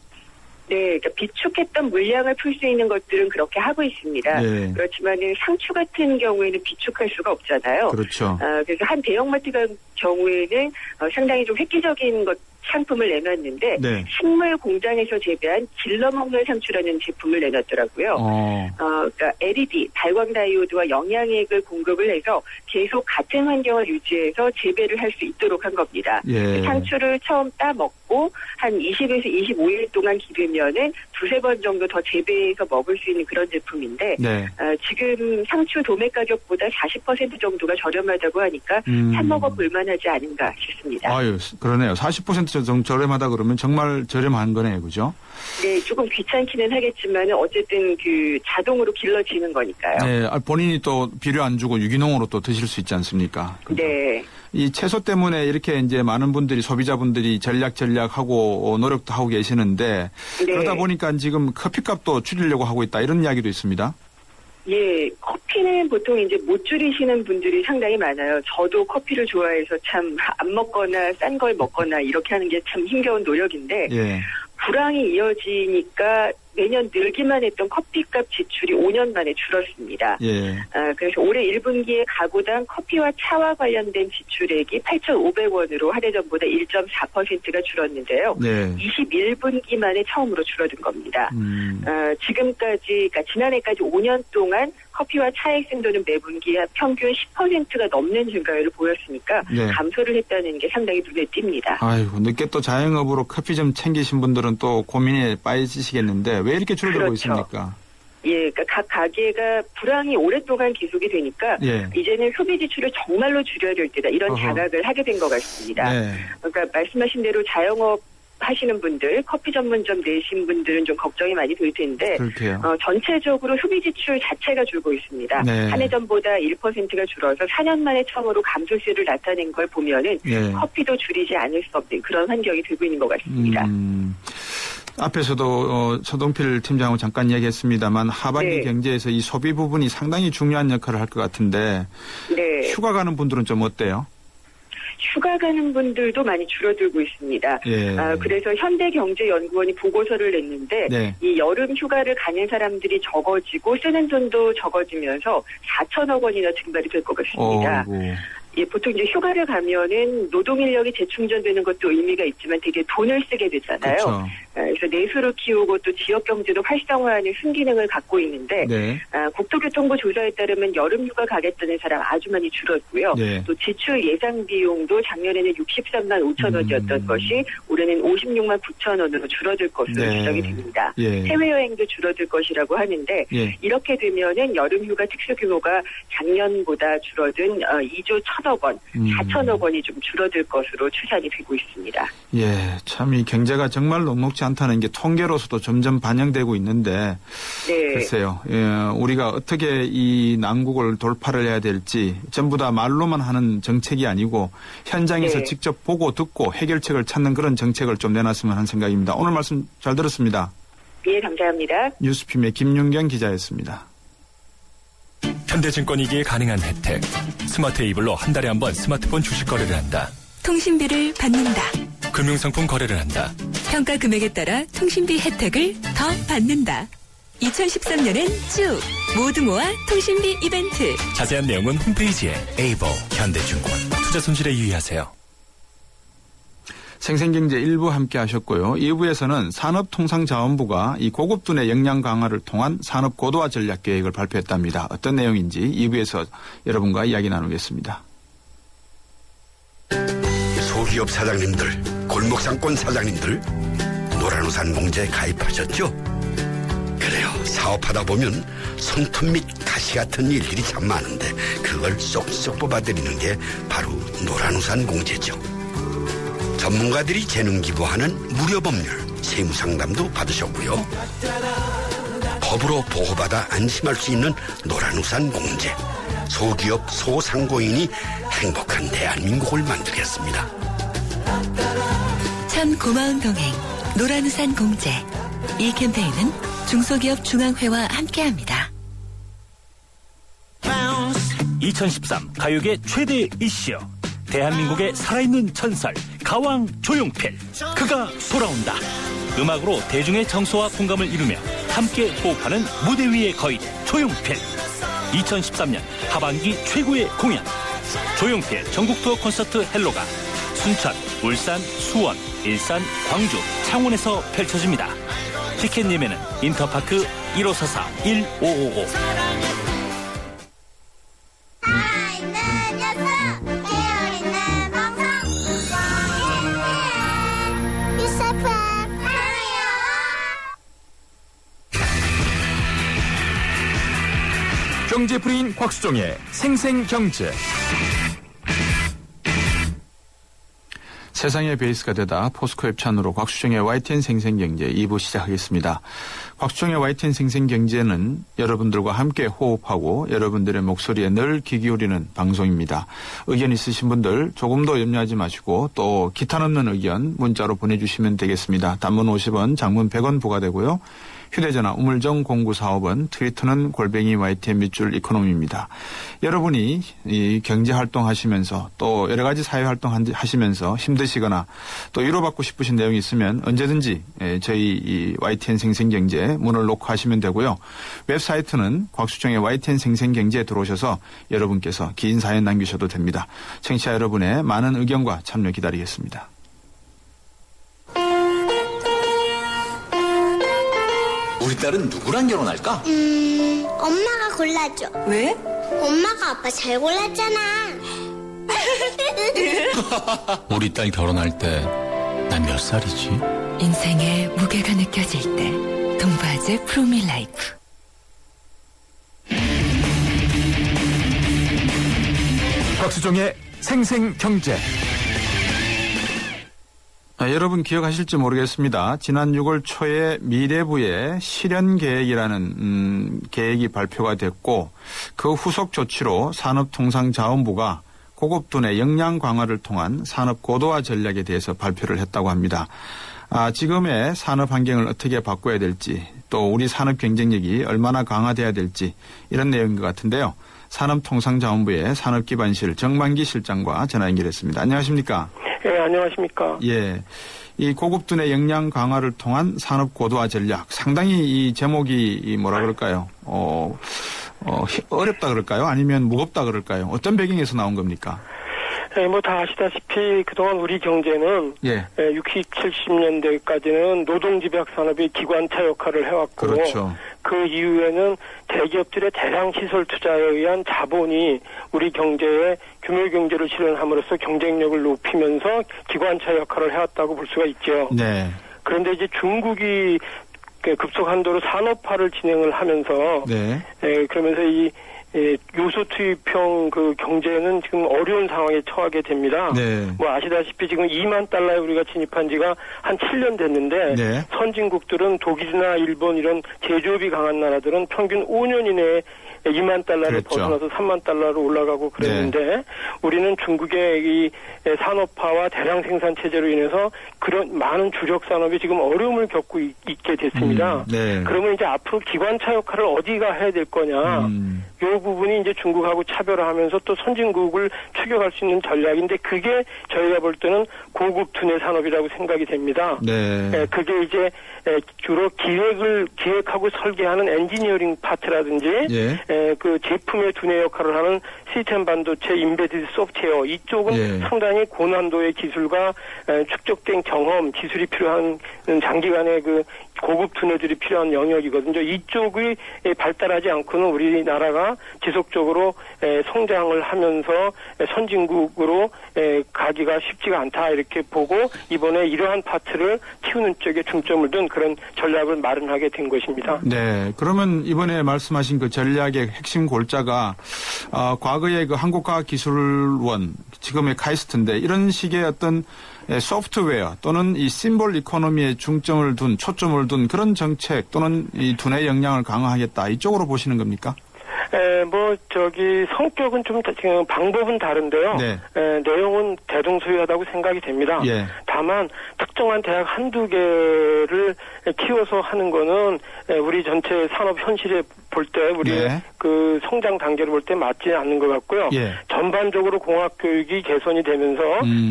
[SPEAKER 5] 네, 그러니까 비축했던 물량을 풀 수 있는 것들은 그렇게 하고 있습니다.
[SPEAKER 2] 네.
[SPEAKER 5] 그렇지만은 상추 같은 경우에는 비축할 수가 없잖아요.
[SPEAKER 2] 그렇죠.
[SPEAKER 5] 그래서 한 대형마트 같은 경우에는 상당히 좀 획기적인 상품을 내놨는데
[SPEAKER 2] 네.
[SPEAKER 5] 식물 공장에서 재배한 길러먹는 상추라는 제품을 내놨더라고요. 그러니까 LED 발광 다이오드와 영양액을 공급을 해서 계속 같은 환경을 유지해서 재배를 할 수 있도록 한 겁니다.
[SPEAKER 2] 예.
[SPEAKER 5] 상추를 처음 따먹고 한 20에서 25일 동안 기르면은 두세 번 정도 더 재배해서 먹을 수 있는 그런 제품인데
[SPEAKER 2] 네.
[SPEAKER 5] 지금 상추 도매 가격보다 40% 정도가 저렴하다고 하니까 사 먹어 볼만하지 않은가 싶습니다.
[SPEAKER 2] 아유, 그러네요. 40% 정도 저렴하다 그러면 정말 저렴한 거네요, 그죠?
[SPEAKER 5] 네, 조금 귀찮기는 하겠지만 어쨌든 그 자동으로 길러지는 거니까요.
[SPEAKER 2] 네, 본인이 또 비료 안 주고 유기농으로 또 드실 수 있지 않습니까? 그죠?
[SPEAKER 5] 네.
[SPEAKER 2] 이 채소 때문에 이렇게 이제 많은 분들이 소비자분들이 전략하고 노력도 하고 계시는데
[SPEAKER 5] 네.
[SPEAKER 2] 그러다 보니까 지금 커피값도 줄이려고 하고 있다 이런 이야기도 있습니다.
[SPEAKER 5] 예, 커피는 보통 이제 못 줄이시는 분들이 상당히 많아요. 저도 커피를 좋아해서 참 안 먹거나 싼 걸 먹거나 이렇게 하는 게 참 힘겨운 노력인데
[SPEAKER 2] 예.
[SPEAKER 5] 불황이 이어지니까 매년 늘기만 했던 커피값 지출이 5년 만에 줄었습니다.
[SPEAKER 2] 예.
[SPEAKER 5] 그래서 올해 1분기에 가구당 커피와 차와 관련된 지출액이 8,500원으로 한 해 전보다 1.4%가 줄었는데요.
[SPEAKER 2] 네.
[SPEAKER 5] 21분기 만에 처음으로 줄어든 겁니다. 지금까지, 그러니까 지난해까지 5년 동안 커피와 차액 승도는 매분기에 평균 10%가 넘는 증가율을 보였으니까
[SPEAKER 2] 네.
[SPEAKER 5] 감소를 했다는 게 상당히 눈에 띕니다.
[SPEAKER 2] 아이고, 늦게 또 자영업으로 커피 좀 챙기신 분들은 또 고민에 빠지시겠는데 왜 이렇게 줄어들고
[SPEAKER 5] 그렇죠.
[SPEAKER 2] 있습니까?
[SPEAKER 5] 예, 그러니까 각 가게가 불황이 오랫동안 계속이 되니까
[SPEAKER 2] 예.
[SPEAKER 5] 이제는 소비 지출을 정말로 줄여야 될 때다 이런
[SPEAKER 2] 어허.
[SPEAKER 5] 자각을 하게 된 것 같습니다.
[SPEAKER 2] 네.
[SPEAKER 5] 그러니까 말씀하신 대로 자영업 하시는 분들, 커피 전문점 내신 분들은 좀 걱정이 많이 될 텐데
[SPEAKER 2] 그렇게요.
[SPEAKER 5] 전체적으로 소비 지출 자체가 줄고 있습니다.
[SPEAKER 2] 네.
[SPEAKER 5] 한 해 전보다 1%가 줄어서 4년 만에 처음으로 감소세를 나타낸 걸 보면은
[SPEAKER 2] 네.
[SPEAKER 5] 커피도 줄이지 않을 수 없는 그런 환경이 되고 있는 것 같습니다.
[SPEAKER 2] 앞에서도 서동필 팀장하고 잠깐 얘기했습니다만 하반기
[SPEAKER 5] 네.
[SPEAKER 2] 경제에서 이 소비 부분이 상당히 중요한 역할을 할 것 같은데
[SPEAKER 5] 네.
[SPEAKER 2] 휴가 가는 분들은 좀 어때요?
[SPEAKER 5] 휴가 가는 분들도 많이 줄어들고 있습니다.
[SPEAKER 2] 예.
[SPEAKER 5] 그래서 현대경제연구원이 보고서를 냈는데
[SPEAKER 2] 네.
[SPEAKER 5] 이 여름 휴가를 가는 사람들이 적어지고 쓰는 돈도 적어지면서 4천억 원이나 증발이 될 것 같습니다.
[SPEAKER 2] 어이구.
[SPEAKER 5] 예, 보통 이제 휴가를 가면은 노동 인력이 재충전되는 것도 의미가 있지만 되게 돈을 쓰게 되잖아요.
[SPEAKER 2] 그렇죠.
[SPEAKER 5] 그래서 내수를 키우고 또 지역 경제도 활성화하는 순기능을 갖고 있는데
[SPEAKER 2] 네.
[SPEAKER 5] 국토교통부 조사에 따르면 여름 휴가 가겠다는 사람 아주 많이 줄었고요.
[SPEAKER 2] 네.
[SPEAKER 5] 또 지출 예상 비용도 작년에는 63만 5천 원이었던 것이 올해는 56만 9천 원으로 줄어들 것으로
[SPEAKER 2] 네.
[SPEAKER 5] 추정이 됩니다.
[SPEAKER 2] 예.
[SPEAKER 5] 해외여행도 줄어들 것이라고 하는데
[SPEAKER 2] 예.
[SPEAKER 5] 이렇게 되면은 여름 휴가 특수 규모가 작년보다 줄어든 2조 1천억 원, 4천억 원이 좀 줄어들 것으로 추산이 되고 있습니다.
[SPEAKER 2] 예, 참 이 경제가 정말 녹록지 않다는 게 통계로서도 점점 반영되고 있는데
[SPEAKER 5] 네.
[SPEAKER 2] 글쎄요. 예, 우리가 어떻게 이 난국을 돌파를 해야 될지 전부 다 말로만 하는 정책이 아니고 현장에서
[SPEAKER 5] 네.
[SPEAKER 2] 직접 보고 듣고 해결책을 찾는 그런 정책을 좀 내놨으면 하는 생각입니다. 오늘 말씀 잘 들었습니다.
[SPEAKER 5] 예, 감사합니다.
[SPEAKER 2] 뉴스핌의 김윤경 기자였습니다.
[SPEAKER 3] 현대증권이기에 가능한 혜택. 스마트 에이블로 한 달에 한 번 스마트폰 주식 거래를 한다.
[SPEAKER 4] 통신비를 받는다.
[SPEAKER 3] 금융상품 거래를 한다.
[SPEAKER 4] 평가 금액에 따라 통신비 혜택을 더 받는다. 2013년엔 쭉 모두 모아 통신비 이벤트.
[SPEAKER 3] 자세한 내용은 홈페이지에 에이버 현대증권. 투자 손실에 유의하세요.
[SPEAKER 2] 생생경제 1부 함께 하셨고요. 2부에서는 산업통상자원부가 이 고급 두뇌 역량 강화를 통한 산업 고도화 전략 계획을 발표했답니다. 어떤 내용인지 2부에서 여러분과 이야기 나누겠습니다.
[SPEAKER 7] 소기업 사장님들, 골목상권 사장님들, 노란우산 공제에 가입하셨죠? 그래요. 사업하다 보면 손톱 및 가시 같은 일들이 참 많은데 그걸 쏙쏙 뽑아드리는 게 바로 노란우산 공제죠. 전문가들이 재능 기부하는 무료 법률, 세무상담도 받으셨고요. 법으로 보호받아 안심할 수 있는 노란우산 공제. 소기업 소상공인이 행복한 대한민국을 만들겠습니다.
[SPEAKER 4] 참 고마운 동행 노란우산 공제. 이 캠페인은 중소기업 중앙회와 함께합니다.
[SPEAKER 8] 2013 가요계 최대 이슈 대한민국의 살아있는 전설 가왕 조용필 그가 돌아온다. 음악으로 대중의 정서와 공감을 이루며 함께 호흡하는 무대 위의 거인 조용필. 2013년 하반기 최고의 공연 조용필 전국 투어 콘서트 헬로가 순천, 울산, 수원, 일산, 광주, 창원에서 펼쳐집니다. 티켓 예매는 인터파크 1544-1555.
[SPEAKER 1] 경제프리인 곽수종의 생생경제.
[SPEAKER 2] 세상의 베이스가 되다 포스코 협찬으로 곽수종의 YTN 생생경제 2부 시작하겠습니다. 곽수종의 YTN 생생경제는 여러분들과 함께 호흡하고 여러분들의 목소리에 늘 귀 기울이는 방송입니다. 의견 있으신 분들 조금도 염려하지 마시고 또 기탄 없는 의견 문자로 보내주시면 되겠습니다. 단문 50원, 장문 100원 부과되고요. 휴대전화 우물정 0945번, 트위터는 골뱅이 YTN 밑줄 이코노미입니다. 여러분이 이 경제활동 하시면서 또 여러 가지 사회활동 하시면서 힘드시거나 또 위로받고 싶으신 내용이 있으면 언제든지 저희 이 YTN 생생경제 문을 놓고 하시면 되고요. 웹사이트는 곽수종의 YTN 생생경제에 들어오셔서 여러분께서 긴 사연 남기셔도 됩니다. 청취자 여러분의 많은 의견과 참여 기다리겠습니다.
[SPEAKER 9] 우리 딸은 누구랑 결혼할까?
[SPEAKER 10] 엄마가 골라줘.
[SPEAKER 4] 왜?
[SPEAKER 10] 엄마가 아빠 잘 골랐잖아.
[SPEAKER 9] 우리 딸 결혼할 때 난 몇 살이지?
[SPEAKER 4] 인생의 무게가 느껴질 때 동바제 프로밀라이프.
[SPEAKER 1] 곽수종의 생생경제.
[SPEAKER 2] 여러분 기억하실지 모르겠습니다. 지난 6월 초에 미래부의 실현계획이라는 계획이 발표가 됐고 그 후속 조치로 산업통상자원부가 고급둔의 역량 강화를 통한 산업 고도화 전략에 대해서 발표를 했다고 합니다. 지금의 산업 환경을 어떻게 바꿔야 될지 또 우리 산업 경쟁력이 얼마나 강화돼야 될지 이런 내용인 것 같은데요. 산업통상자원부의 산업기반실 정만기 실장과 전화 연결했습니다. 안녕하십니까?
[SPEAKER 6] 네, 안녕하십니까?
[SPEAKER 2] 예. 이 고급둔의 역량 강화를 통한 산업 고도화 전략. 상당히 이 제목이 뭐라 그럴까요? 어렵다 그럴까요? 아니면 무겁다 그럴까요? 어떤 배경에서 나온 겁니까?
[SPEAKER 6] 네, 뭐 다 아시다시피 그동안 우리 경제는 60, 70년대까지는 노동집약 산업이 기관차 역할을 해왔고
[SPEAKER 2] 그렇죠.
[SPEAKER 6] 그 이후에는 대기업들의 대량 시설 투자에 의한 자본이 우리 경제에 규모 경제를 실현함으로써 경쟁력을 높이면서 기관차 역할을 해왔다고 볼 수가 있죠.
[SPEAKER 2] 네.
[SPEAKER 6] 그런데 이제 중국이 급속한도로 산업화를 진행을 하면서 그러면서 이 요소 투입형 그 경제는 지금 어려운 상황에 처하게 됩니다. 뭐 아시다시피 지금 2만 달러에 우리가 진입한 지가 한 7년 됐는데 선진국들은 독일이나 일본 이런 제조업이 강한 나라들은 평균 5년 이내에 2만 달러를 벗어나서 3만 달러로 올라가고 그랬는데 우리는 중국의 이 산업화와 대량 생산 체제로 인해서 그런 많은 주력 산업이 지금 어려움을 겪고 있게 됐습니다. 그러면 이제 앞으로 기관차 역할을 어디가 해야 될 거냐. 이 부분이 이제 중국하고 차별화하면서 또 선진국을 추격할 수 있는 전략인데 그게 저희가 볼 때는 고급 두뇌 산업이라고 생각이 됩니다. 그게 이제 주로 기획하고 설계하는 엔지니어링 파트라든지 그 제품의 두뇌 역할을 하는 시스템 반도체, 인베디드 소프트웨어 이쪽은 상당히 고난도의 기술과 축적된 경험, 기술이 필요한 장기간의 그 고급 두뇌들이 필요한 영역이거든요. 이쪽이 발달하지 않고는 우리나라가 지속적으로 성장을 하면서 선진국으로 가기가 쉽지가 않다 이렇게 보고 이번에 이러한 파트를 키우는 쪽에 중점을 둔 그런 전략을 마련하게 된 것입니다.
[SPEAKER 2] 네. 그러면 이번에 말씀하신 그 전략의 핵심 골자가 과거의 그 한국과학기술원 지금의 카이스트인데 이런 식의 어떤 소프트웨어 또는 이 심볼 이코노미에 중점을 둔 초점을 둔 그런 정책 또는 이 두뇌 역량을 강화하겠다 이쪽으로 보시는 겁니까?
[SPEAKER 6] 성격은 좀, 지금 방법은 다른데요. 내용은 대동소이하다고 생각이 됩니다. 다만, 특정한 대학 한두 개를 키워서 하는 거는, 우리 전체 산업 현실에 볼 때, 우리의 그 성장 단계를 볼 때 맞지 않는 것 같고요. 전반적으로 공학교육이 개선이 되면서,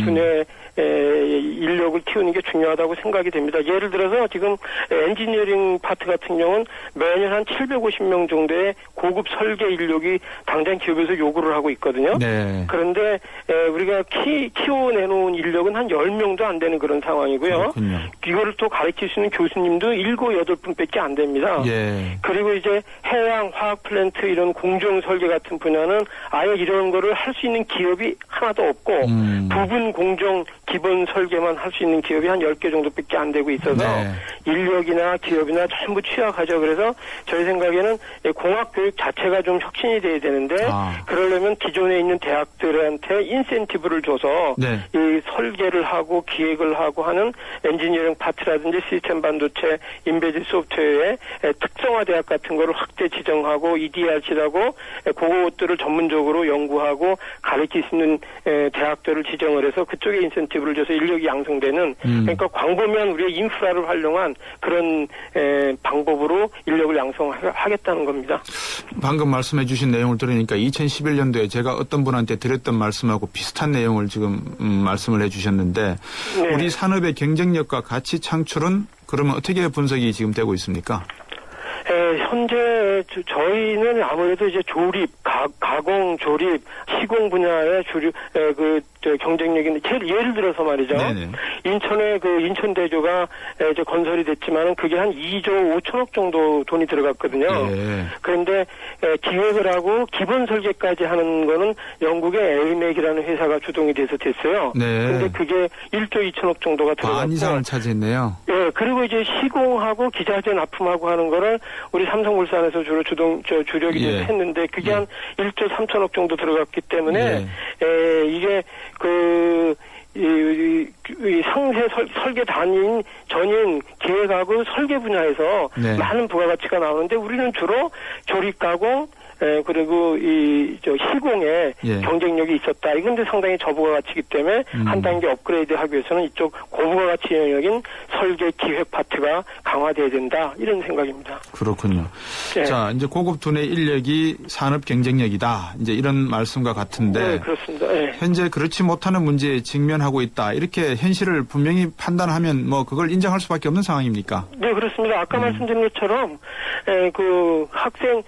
[SPEAKER 6] 두뇌 인력을 키우는 게 중요하다고 생각이 됩니다. 예를 들어서 지금 엔지니어링 파트 같은 경우는 매년 한 750명 정도의 고급 설계 인력이 당장 기업에서 요구를 하고 있거든요. 그런데 우리가 키워내놓은 인력은 한 10명도 안 되는 그런 상황이고요. 이거를 또 가르칠 수 있는 교수님도 7, 8분밖에 안 됩니다. 그리고 이제 해양, 화학 플랜트 이런 공정 설계 같은 분야는 아예 이런 거를 할 수 있는 기업이 하나도 없고 부분 공정 기본 설계만 할 수 있는 기업이 한 10개 정도밖에 안 되고 있어서 인력이나 기업이나 전부 취약하죠. 그래서 저희 생각에는 공학교육 자체가 좀 혁신이 돼야 되는데 그러려면 기존에 있는 대학들한테 인센티브를 줘서 이 설계를 하고 기획을 하고 하는 엔지니어링 파트라든지 시스템 반도체, 인베디드 소프트웨어의 특성화 대학 같은 거를 확대 지정하고 EDRC라고 그것들을 전문적으로 연구하고 가르칠 수 있는 대학들을 지정을 해서 그쪽에 인센티브를 줘서 인력이 양성되는 그러니까 광범위한 우리의 인프라를 활용한 그런 방법으로 인력을 양성하겠다는 겁니다.
[SPEAKER 2] 방금 말씀해 주신 내용을 들으니까 2011년도에 제가 어떤 분한테 드렸던 말씀하고 비슷한 내용을 지금 말씀을 해 주셨는데 우리 산업의 경쟁력과 가치 창출은 그러면 어떻게 분석이 지금 되고 있습니까?
[SPEAKER 6] 현재 저희는 아무래도 이제 조립, 가공, 조립, 시공 분야의 경쟁력인데 예를 들어서 말이죠. 인천의 그 인천대조가 이제 건설이 됐지만은 그게 한 2조 5천억 정도 돈이 들어갔거든요. 그런데 기획을 하고 기본 설계까지 하는 거는 영국의 에이맥이라는 회사가 주동이 돼서 됐어요. 그런데 그게 1조 2천억 정도가 들어갔고
[SPEAKER 2] 반 이상을 차지했네요.
[SPEAKER 6] 그리고 이제 시공하고 기자재 납품하고 하는 거를 우리 삼성물산에서 주로 주력이 돼서 했는데 그게 한 1조 3천억 정도 들어갔기 때문에 이게 이 상세 설계 단위인 전인 기획하고 설계 분야에서
[SPEAKER 2] 네.
[SPEAKER 6] 많은 부가가치가 나오는데 우리는 주로 조립 가공 그리고 시공에
[SPEAKER 2] 예.
[SPEAKER 6] 경쟁력이 있었다. 이건데 상당히 저부가가치이기 때문에 한 단계 업그레이드하기 위해서는 이쪽 고부가가치 영역인 설계 기획 파트가 강화돼야 된다. 이런 생각입니다.
[SPEAKER 2] 그렇군요.
[SPEAKER 6] 네.
[SPEAKER 2] 자, 이제 고급 두뇌 인력이 산업 경쟁력이다. 이제 이런 말씀과 같은데.
[SPEAKER 6] 네, 그렇습니다. 네.
[SPEAKER 2] 현재 그렇지 못하는 문제에 직면하고 있다. 이렇게 현실을 분명히 판단하면 뭐 그걸 인정할 수밖에 없는 상황입니까?
[SPEAKER 6] 네, 그렇습니다. 아까 말씀드린 것처럼 그 학생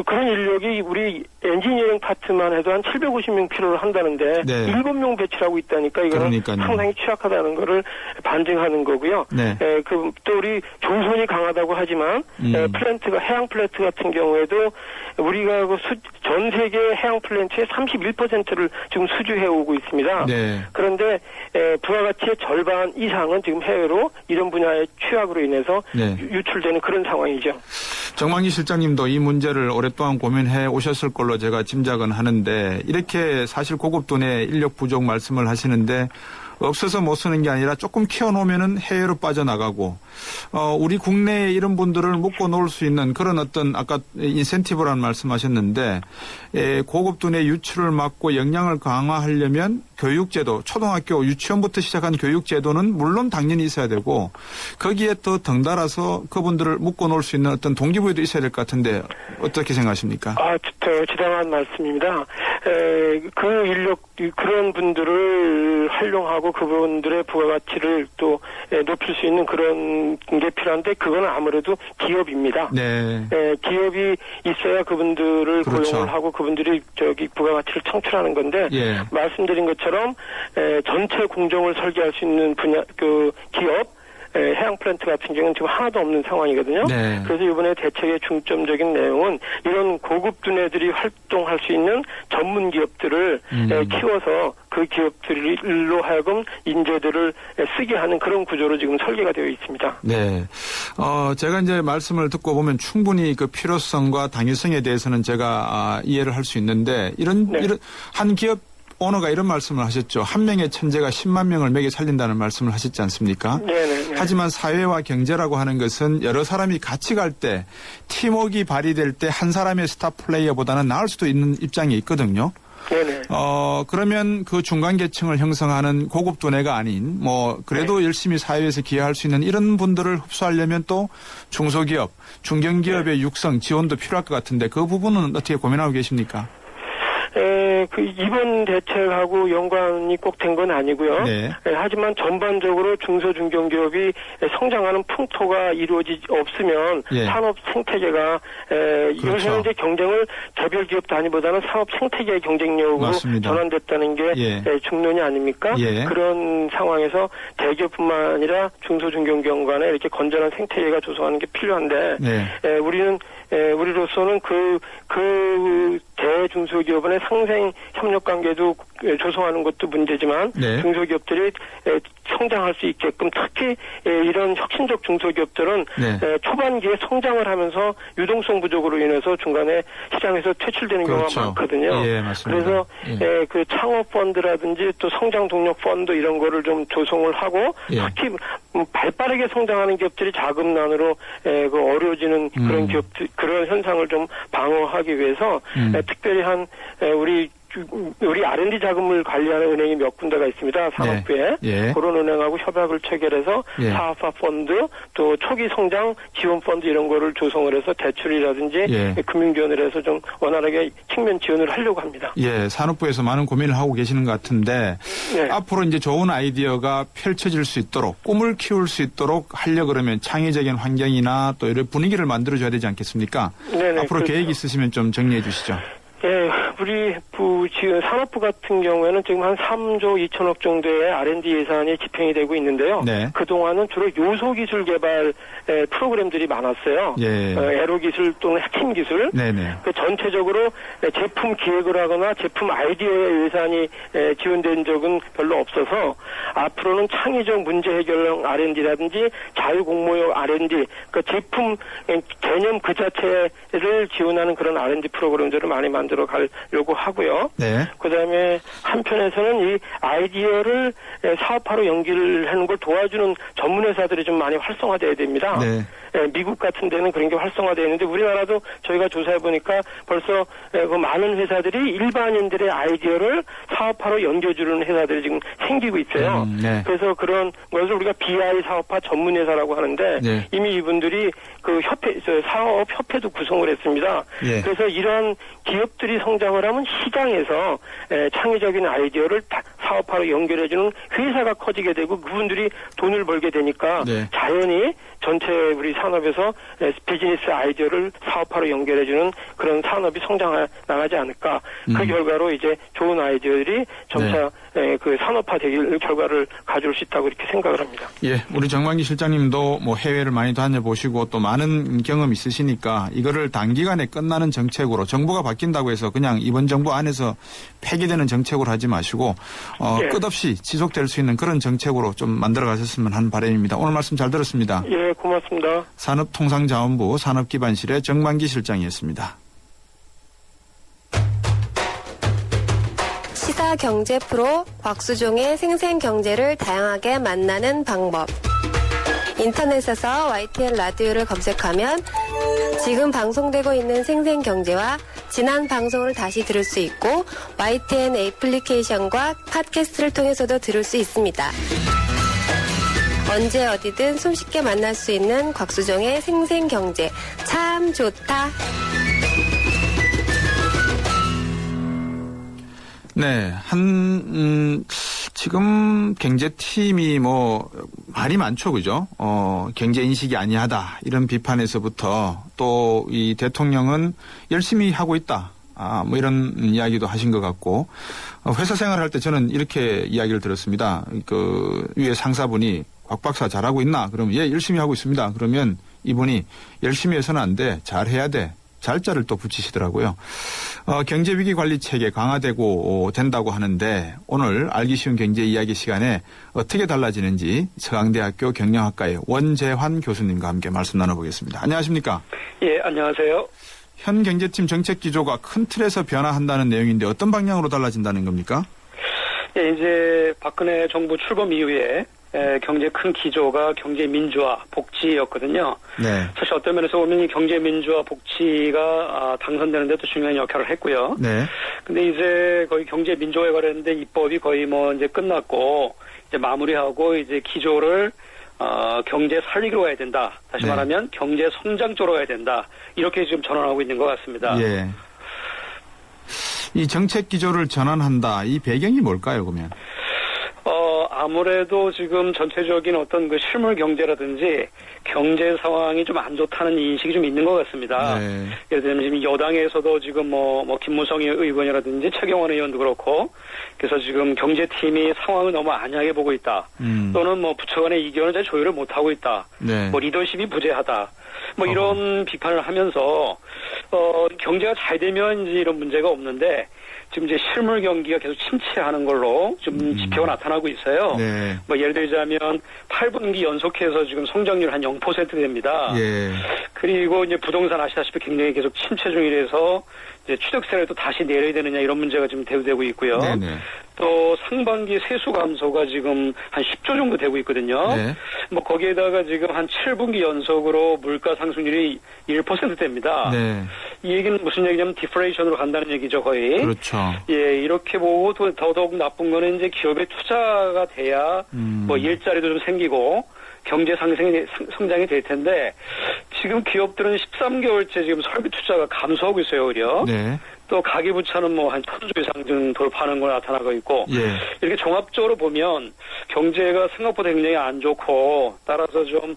[SPEAKER 6] 그런 인력이 우리 엔지니어링 파트만 해도 한 750명 필요로 한다는데
[SPEAKER 2] 네.
[SPEAKER 6] 7명 배치하고 있다니까 이거는
[SPEAKER 2] 그러니까요.
[SPEAKER 6] 상당히 취약하다는 거를 반증하는 거고요.
[SPEAKER 2] 네.
[SPEAKER 6] 또 우리 조선이 강하다고 하지만 플랜트가 해양 플랜트 같은 경우에도 우리가 전 세계 해양 플랜트의 31%를 지금 수주해 오고 있습니다.
[SPEAKER 2] 네.
[SPEAKER 6] 그런데 부가가치의 절반 이상은 지금 해외로 이런 분야의 취약으로 인해서
[SPEAKER 2] 네.
[SPEAKER 6] 유출되는 그런 상황이죠.
[SPEAKER 2] 정만기 실장님도 이 문제를 오랫동안 고민해 오셨을 걸로 제가 짐작은 하는데 이렇게 사실 고급 두뇌 인력 부족 말씀을 하시는데 없어서 못 쓰는 게 아니라 조금 키워놓으면은 해외로 빠져나가고 우리 국내에 이런 분들을 묶어 놓을 수 있는 그런 어떤 아까 인센티브라는 말씀하셨는데 고급 두뇌 유출을 막고 역량을 강화하려면 교육제도 초등학교 유치원부터 시작한 교육제도는 물론 당연히 있어야 되고 거기에 또 덩달아서 그분들을 묶어 놓을 수 있는 어떤 동기부여도 있어야 될 것 같은데 어떻게 생각하십니까?
[SPEAKER 6] 지당한 말씀입니다. 그 인력 그런 분들을 활용하고 그분들의 부가가치를 또 높일 수 있는 그런 게 필요한데 그건 아무래도 기업입니다.
[SPEAKER 2] 네.
[SPEAKER 6] 기업이 있어야 그분들을
[SPEAKER 2] 그렇죠.
[SPEAKER 6] 고용을 하고 그분들이 부가가치를 창출하는 건데
[SPEAKER 2] 예.
[SPEAKER 6] 말씀드린 것처럼 전체 공정을 설계할 수 있는 분야 기업 해양 플랜트 같은 경우는 지금 하나도 없는 상황이거든요.
[SPEAKER 2] 네.
[SPEAKER 6] 그래서 이번에 대책의 중점적인 내용은 이런 고급 두뇌들이 활동할 수 있는 전문 기업들을 키워서 그 기업들로 하여금 인재들을 쓰게 하는 그런 구조로 지금 설계가 되어 있습니다.
[SPEAKER 2] 네. 제가 이제 말씀을 듣고 보면 충분히 그 필요성과 당위성에 대해서는 제가 이해를 할 수 있는데 이런 한 기업 오너가 이런 말씀을 하셨죠. 한 명의 천재가 10만 명을 먹여 살린다는 말씀을 하셨지 않습니까?
[SPEAKER 6] 네네.
[SPEAKER 2] 하지만 사회와 경제라고 하는 것은 여러 사람이 같이 갈 때 팀워크가 발휘될 때 한 사람의 스타 플레이어보다는 나을 수도 있는 입장이 있거든요.
[SPEAKER 6] 네네.
[SPEAKER 2] 그러면 그 중간 계층을 형성하는 고급 두뇌가 아닌 그래도 열심히 사회에서 기여할 수 있는 이런 분들을 흡수하려면 또 중소기업, 중견기업의 육성 지원도 필요할 것 같은데 그 부분은 어떻게 고민하고 계십니까?
[SPEAKER 6] 이번 대책하고 연관이 꼭 된 건 아니고요.
[SPEAKER 2] 네.
[SPEAKER 6] 하지만 전반적으로 중소중견기업이 성장하는 풍토가 없으면
[SPEAKER 2] 예.
[SPEAKER 6] 산업 생태계가
[SPEAKER 2] 그렇죠.
[SPEAKER 6] 요새는 이제 경쟁을 개별 기업 단위보다는 산업 생태계의 경쟁력으로
[SPEAKER 2] 맞습니다.
[SPEAKER 6] 전환됐다는 게 중론이 아닙니까?
[SPEAKER 2] 예.
[SPEAKER 6] 그런 상황에서 대기업뿐만 아니라 중소중견기업 간에 이렇게 건전한 생태계가 조성하는 게 필요한데 우리로서는 그 대중소기업의 상생 협력 관계도 조성하는 것도 문제지만 중소기업들이 성장할 수 있게끔 특히 이런 혁신적 중소기업들은 초반기에 성장을 하면서 유동성 부족으로 인해서 중간에 시장에서 퇴출되는
[SPEAKER 2] 그렇죠.
[SPEAKER 6] 경우가 많거든요.
[SPEAKER 2] 예, 맞습니다.
[SPEAKER 6] 그래서 그 창업 펀드라든지 또 성장 동력 펀드 이런 거를 좀 조성을 하고 특히 발빠르게 성장하는 기업들이 자금난으로 어려워지는 그런 기업들 그런 현상을 좀 방어하기 위해서 특별히 우리 R&D 자금을 관리하는 은행이 몇 군데가 있습니다. 산업부에. 그런 은행하고 협약을 체결해서 사업화 펀드 또 초기 성장 지원 펀드 이런 거를 조성을 해서 대출이라든지 금융 지원을 해서 좀 원활하게 측면 지원을 하려고 합니다.
[SPEAKER 2] 산업부에서 많은 고민을 하고 계시는 것 같은데 앞으로 이제 좋은 아이디어가 펼쳐질 수 있도록 꿈을 키울 수 있도록 하려고 그러면 창의적인 환경이나 또 이런 분위기를 만들어줘야 되지 않겠습니까?
[SPEAKER 6] 네네,
[SPEAKER 2] 앞으로 계획 있으시면 좀 정리해 주시죠.
[SPEAKER 6] 우리 지금 산업부 같은 경우에는 지금 한 3조 2천억 정도의 R&D 예산이 집행이 되고 있는데요. 그동안은 주로 요소 기술 개발 프로그램들이 많았어요. 에로 기술 또는 해킹 기술. 전체적으로 제품 기획을 하거나 제품 아이디어의 예산이 지원된 적은 별로 없어서 앞으로는 창의적 문제 해결형 R&D라든지 자유공모형 R&D, 그러니까 제품 개념 그 자체를 지원하는 그런 R&D 프로그램들을 많이 만들 만들어 가려고 하고요.
[SPEAKER 2] 네.
[SPEAKER 6] 그다음에 한편에서는 이 아이디어를 사업화로 연결하는 걸 도와주는 전문 회사들이 좀 많이 활성화돼야 됩니다.
[SPEAKER 2] 네.
[SPEAKER 6] 미국 같은 데는 그런 게 활성화되어 있는데 우리나라도 저희가 조사해 보니까 벌써 그 많은 회사들이 일반인들의 아이디어를 사업화로 연결주는 회사들이 지금 생기고 있어요.
[SPEAKER 2] 네.
[SPEAKER 6] 그래서 그런 것을 우리가 BI 사업화 전문 회사라고 하는데
[SPEAKER 2] 네.
[SPEAKER 6] 이미 이분들이 그 사업 협회도 구성을 했습니다.
[SPEAKER 2] 예.
[SPEAKER 6] 그래서 이러한 기업들이 성장을 하면 시장에서 창의적인 아이디어를 사업화로 연결해주는 회사가 커지게 되고 그분들이 돈을 벌게 되니까
[SPEAKER 2] 네.
[SPEAKER 6] 자연히 전체 우리 산업에서 비즈니스 아이디어를 사업화로 연결해주는 그런 산업이 성장해 나가지 않을까. 그 결과로 이제 좋은 아이디어들이 점차 그 산업화되길 결과를 가져올 수 있다고 이렇게 생각을 합니다.
[SPEAKER 2] 예, 우리 정만기 실장님도 뭐 해외를 많이 다녀보시고 또 많은 경험 있으시니까 이거를 단기간에 끝나는 정책으로 정부가 바뀐다고 해서 그냥 이번 정부 안에서 폐기되는 정책으로 하지 마시고
[SPEAKER 6] 예.
[SPEAKER 2] 끝없이 지속될 수 있는 그런 정책으로 좀 만들어 가셨으면 하는 바람입니다. 오늘 말씀 잘 들었습니다.
[SPEAKER 6] 예, 고맙습니다.
[SPEAKER 2] 산업통상자원부 산업기반실의 정만기 실장이었습니다.
[SPEAKER 11] 시사 경제 프로 곽수종의 생생경제를 다양하게 만나는 방법. 인터넷에서 YTN 라디오를 검색하면 지금 방송되고 있는 생생경제와 지난 방송을 다시 들을 수 있고 YTN 애플리케이션과 팟캐스트를 통해서도 들을 수 있습니다. 언제 어디든 손쉽게 만날 수 있는 곽수종의 생생경제 참 좋다.
[SPEAKER 2] 네, 지금 경제팀이 말이 많죠, 그죠? 경제 인식이 아니하다, 이런 비판에서부터 또 이 대통령은 열심히 하고 있다. 이런 이야기도 하신 것 같고, 회사 생활할 때 저는 이렇게 이야기를 들었습니다. 그 위에 상사분이 곽 박사 잘하고 있나? 그러면 예, 열심히 하고 있습니다. 그러면 이분이 열심히 해서는 안 돼. 잘해야 돼. 잘자를 또 붙이시더라고요. 경제위기 관리 체계 강화되고 된다고 하는데 오늘 알기 쉬운 경제 이야기 시간에 어떻게 달라지는지 서강대학교 경영학과의 원재환 교수님과 함께 말씀 나눠보겠습니다. 안녕하십니까?
[SPEAKER 12] 예, 안녕하세요.
[SPEAKER 2] 현 경제팀 정책 기조가 큰 틀에서 변화한다는 내용인데 어떤 방향으로 달라진다는 겁니까?
[SPEAKER 12] 예, 이제 박근혜 정부 출범 이후에 경제 큰 기조가 경제 민주화, 복지였거든요.
[SPEAKER 2] 네.
[SPEAKER 12] 사실 어떤 면에서 보면 이 경제 민주화, 복지가 당선되는 데도 중요한 역할을 했고요.
[SPEAKER 2] 네.
[SPEAKER 12] 근데 이제 거의 경제 민주화에 관련된 입법이 거의 이제 끝났고 이제 마무리하고 이제 기조를 경제 살리기로 가야 된다. 다시
[SPEAKER 2] 네.
[SPEAKER 12] 말하면 경제 성장 쪽으로 가야 된다. 이렇게 지금 전환하고 있는 것 같습니다.
[SPEAKER 2] 예. 이 정책 기조를 전환한다. 이 배경이 뭘까요, 그러면?
[SPEAKER 12] 아무래도 지금 전체적인 어떤 그 실물 경제라든지 경제 상황이 좀 안 좋다는 인식이 좀 있는 것 같습니다.
[SPEAKER 2] 네.
[SPEAKER 12] 예를 들면 지금 여당에서도 지금 김무성 의원이라든지 최경환 의원도 그렇고 그래서 지금 경제팀이 상황을 너무 안하게 보고 있다. 또는 부처 간의 이견을 잘 조율을 못하고 있다.
[SPEAKER 2] 네.
[SPEAKER 12] 리더십이 부재하다. 이런 비판을 하면서 경제가 잘 되면 이제 이런 문제가 없는데 지금 이제 실물 경기가 계속 침체하는 걸로 좀 지표가 나타나고 있어요.
[SPEAKER 2] 네.
[SPEAKER 12] 예를 들자면 8분기 연속해서 지금 성장률 한 0% 됩니다.
[SPEAKER 2] 예.
[SPEAKER 12] 그리고 이제 부동산 아시다시피 굉장히 계속 침체 중이라서 이제 취득세를 또 다시 내려야 되느냐 이런 문제가 지금 대두되고 있고요.
[SPEAKER 2] 네네.
[SPEAKER 12] 또 상반기 세수 감소가 지금 한 10조 정도 되고 있거든요.
[SPEAKER 2] 네.
[SPEAKER 12] 거기에다가 지금 한 7분기 연속으로 물가 상승률이 1%대입니다.
[SPEAKER 2] 네.
[SPEAKER 12] 이 얘기는 무슨 얘기냐면 디플레이션으로 간다는 얘기죠, 거의.
[SPEAKER 2] 그렇죠.
[SPEAKER 12] 예, 이렇게 보고 또 더더욱 나쁜 거는 이제 기업의 투자가 돼야 일자리도 좀 생기고 경제 성장이 될 텐데 지금 기업들은 13개월째 지금 설비 투자가 감소하고 있어요, 오히려.
[SPEAKER 2] 네.
[SPEAKER 12] 또 가계부채는 한 1,000조 이상 좀 돌파하는 걸 나타나고 있고
[SPEAKER 2] 예.
[SPEAKER 12] 이렇게 종합적으로 보면 경제가 생각보다 굉장히 안 좋고 따라서 좀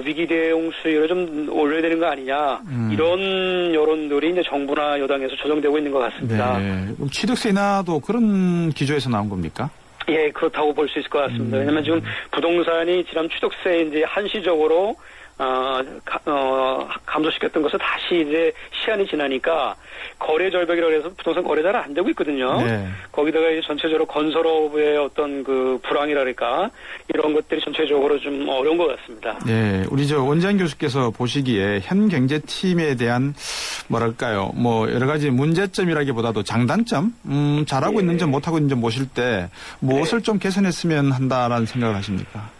[SPEAKER 12] 위기 대응 수위를 좀 올려야 되는 거 아니냐 이런 여론들이 이제 정부나 여당에서 조정되고 있는 것 같습니다.
[SPEAKER 2] 네. 그럼 취득세 인하도 그런 기조에서 나온 겁니까?
[SPEAKER 12] 예, 그렇다고 볼 수 있을 것 같습니다. 왜냐하면 지금 부동산이 지난 취득세 이제 한시적으로 감소시켰던 것을 다시 이제 시한이 지나니까 거래 절벽이라고 해서 부동산 거래자가 안 되고 있거든요.
[SPEAKER 2] 네.
[SPEAKER 12] 거기다가 이제 전체적으로 건설업의 어떤 그 불황이랄까 이런 것들이 전체적으로 좀 어려운 것 같습니다.
[SPEAKER 2] 네, 우리 저 원장 교수께서 보시기에 현 경제팀에 대한 뭐랄까요, 뭐 여러 가지 문제점이라기보다도 장단점, 잘하고
[SPEAKER 12] 네.
[SPEAKER 2] 있는 점, 못하고 있는 점 보실 때 무엇을 좀 개선했으면 한다라는 생각을 하십니까?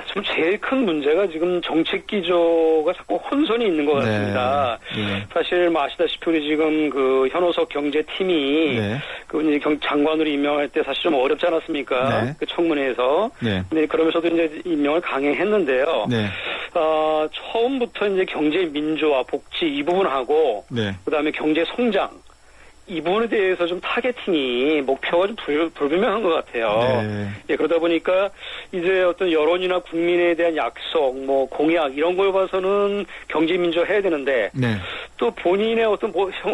[SPEAKER 12] 좀 제일 큰 문제가 지금 정책 기조가 자꾸 혼선이 있는 것 같습니다.
[SPEAKER 2] 네.
[SPEAKER 12] 사실 뭐 아시다시피 우리 지금 그 현호석 경제팀이
[SPEAKER 2] 네.
[SPEAKER 12] 그 이제 장관으로 임명할 때 사실 좀 어렵지 않았습니까?
[SPEAKER 2] 네.
[SPEAKER 12] 그 청문회에서.
[SPEAKER 2] 네.
[SPEAKER 12] 근데 그러면서도 이제 임명을 강행했는데요.
[SPEAKER 2] 네.
[SPEAKER 12] 처음부터 이제 경제 민주화, 복지 이 부분하고
[SPEAKER 2] 네.
[SPEAKER 12] 그다음에 경제 성장 이 부분에 대해서 좀 타겟팅이 목표가 좀 불분명한 것 같아요.
[SPEAKER 2] 네.
[SPEAKER 12] 예, 그러다 보니까 이제 어떤 여론이나 국민에 대한 약속, 뭐 공약 이런 걸 봐서는 경제 민주화 해야 되는데
[SPEAKER 2] 네.
[SPEAKER 12] 또 본인의 어떤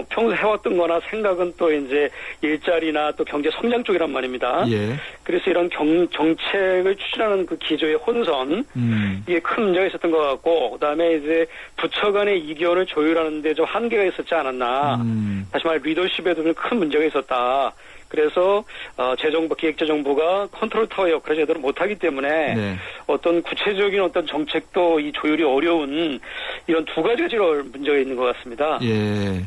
[SPEAKER 12] 평소 해왔던 거나 생각은 또 이제 일자리나 또 경제 성장 쪽이란 말입니다.
[SPEAKER 2] 예.
[SPEAKER 12] 그래서 이런 정책을 추진하는 그 기조의 혼선, 이게 큰 문제가 있었던 것 같고, 그다음에 이제 부처 간의 이견을 조율하는데 좀 한계가 있었지 않았나. 다시 말해 리더십에도 좀 큰 문제가 있었다. 그래서 재정부, 기획재정부가 컨트롤 타워 역할을 제대로 못하기 때문에
[SPEAKER 2] 네.
[SPEAKER 12] 어떤 구체적인 어떤 정책도 이 조율이 어려운 이런 두 가지가 지금 문제가 있는 것 같습니다.
[SPEAKER 2] 예.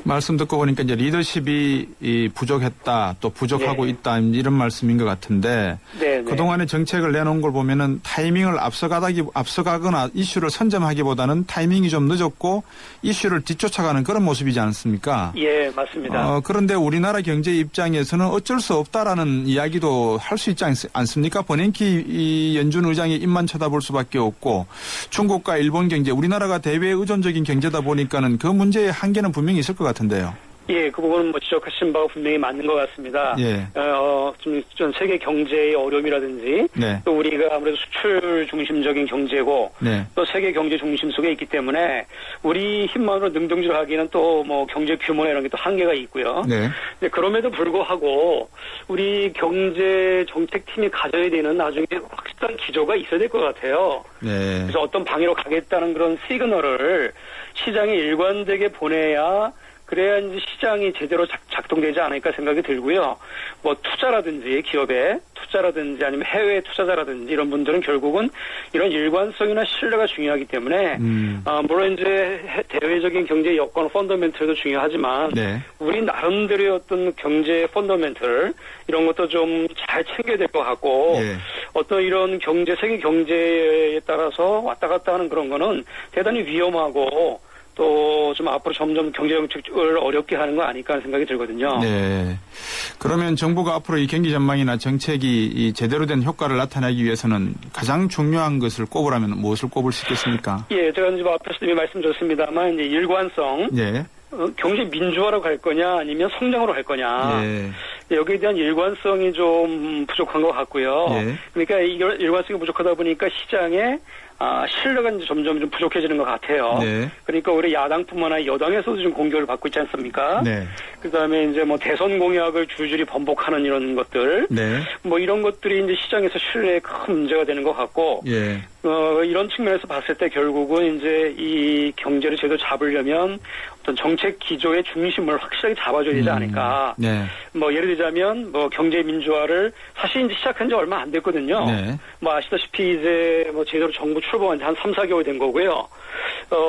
[SPEAKER 2] 말씀 듣고 보니까 이제 리더십이 부족했다, 또 부족하고
[SPEAKER 12] 네.
[SPEAKER 2] 있다, 이런 말씀인 것 같은데.
[SPEAKER 12] 네, 네.
[SPEAKER 2] 그동안의 정책을 내놓은 걸 보면은 타이밍을 앞서가거나 이슈를 선점하기보다는 타이밍이 좀 늦었고 이슈를 뒤쫓아가는 그런 모습이지 않습니까?
[SPEAKER 12] 예, 맞습니다.
[SPEAKER 2] 그런데 우리나라 경제 입장에서는 어쩔 수 없다라는 이야기도 할 수 있지 않습니까? 버냉키 연준 의장의 입만 쳐다볼 수밖에 없고 중국과 일본 경제, 우리나라가 대외 의존적인 경제다 보니까는 그 문제의 한계는 분명히 있을 것 같은데요.
[SPEAKER 12] 예, 그 부분은 뭐 지적하신 바가 분명히 맞는 것 같습니다.
[SPEAKER 2] 예.
[SPEAKER 12] 좀 세계 경제의 어려움이라든지
[SPEAKER 2] 네.
[SPEAKER 12] 또 우리가 아무래도 수출 중심적인 경제고
[SPEAKER 2] 네.
[SPEAKER 12] 또 세계 경제 중심 속에 있기 때문에 우리 힘만으로 능동질하기는 또 뭐 경제 규모나 이런 게 또 한계가 있고요.
[SPEAKER 2] 네.
[SPEAKER 12] 네, 그럼에도 불구하고 우리 경제 정책팀이 가져야 되는 나중에 확실한 기조가 있어야 될 것 같아요.
[SPEAKER 2] 네.
[SPEAKER 12] 그래서 어떤 방향으로 가겠다는 그런 시그널을 시장에 일관되게 보내야 그래야 이제 시장이 제대로 작동되지 않을까 생각이 들고요. 뭐 투자라든지 기업에 투자라든지 아니면 해외 투자자라든지 이런 분들은 결국은 이런 일관성이나 신뢰가 중요하기 때문에 물론 이제 대외적인 경제 여건 펀더멘털도 중요하지만
[SPEAKER 2] 네.
[SPEAKER 12] 우리 나름대로의 어떤 경제 펀더멘털 이런 것도 좀 잘 챙겨야 될 것 같고
[SPEAKER 2] 예.
[SPEAKER 12] 어떤 이런 세계 경제에 따라서 왔다 갔다 하는 그런 거는 대단히 위험하고 또 좀 앞으로 점점 경제정책을 어렵게 하는 거 아닐까 하는 생각이 들거든요.
[SPEAKER 2] 네. 그러면 정부가 앞으로 이 경기 전망이나 정책이 이 제대로 된 효과를 나타내기 위해서는 가장 중요한 것을 꼽으라면 무엇을 꼽을 수 있겠습니까?
[SPEAKER 12] 예, 제가 이제 앞에서 이미 말씀드렸습니다만 이제 일관성,
[SPEAKER 2] 네.
[SPEAKER 12] 경제 민주화로 갈 거냐 아니면 성장으로 갈 거냐.
[SPEAKER 2] 네.
[SPEAKER 12] 여기에 대한 일관성이 좀 부족한 것 같고요.
[SPEAKER 2] 네.
[SPEAKER 12] 그러니까 일관성이 부족하다 보니까 시장에 신뢰가 이제 점점 좀 부족해지는 것 같아요.
[SPEAKER 2] 네.
[SPEAKER 12] 그러니까 우리 야당뿐만 아니라 여당에서도 좀 공격을 받고 있지 않습니까?
[SPEAKER 2] 네.
[SPEAKER 12] 그다음에 이제 뭐 대선 공약을 줄줄이 번복하는 이런 것들,
[SPEAKER 2] 네.
[SPEAKER 12] 뭐 이런 것들이 이제 시장에서 신뢰에 큰 문제가 되는 것 같고,
[SPEAKER 2] 예.
[SPEAKER 12] 이런 측면에서 봤을 때 결국은 이제 이 경제를 제대로 잡으려면 어떤 정책 기조의 중심을 확실하게 잡아줘야 되지 않을까.
[SPEAKER 2] 네.
[SPEAKER 12] 뭐 예를 들자면 뭐 경제 민주화를 사실 이제 시작한 지 얼마 안 됐거든요.
[SPEAKER 2] 네.
[SPEAKER 12] 뭐 아시다시피 이제 뭐 제대로 정부 출범한 지 한 3, 4개월 된 거고요.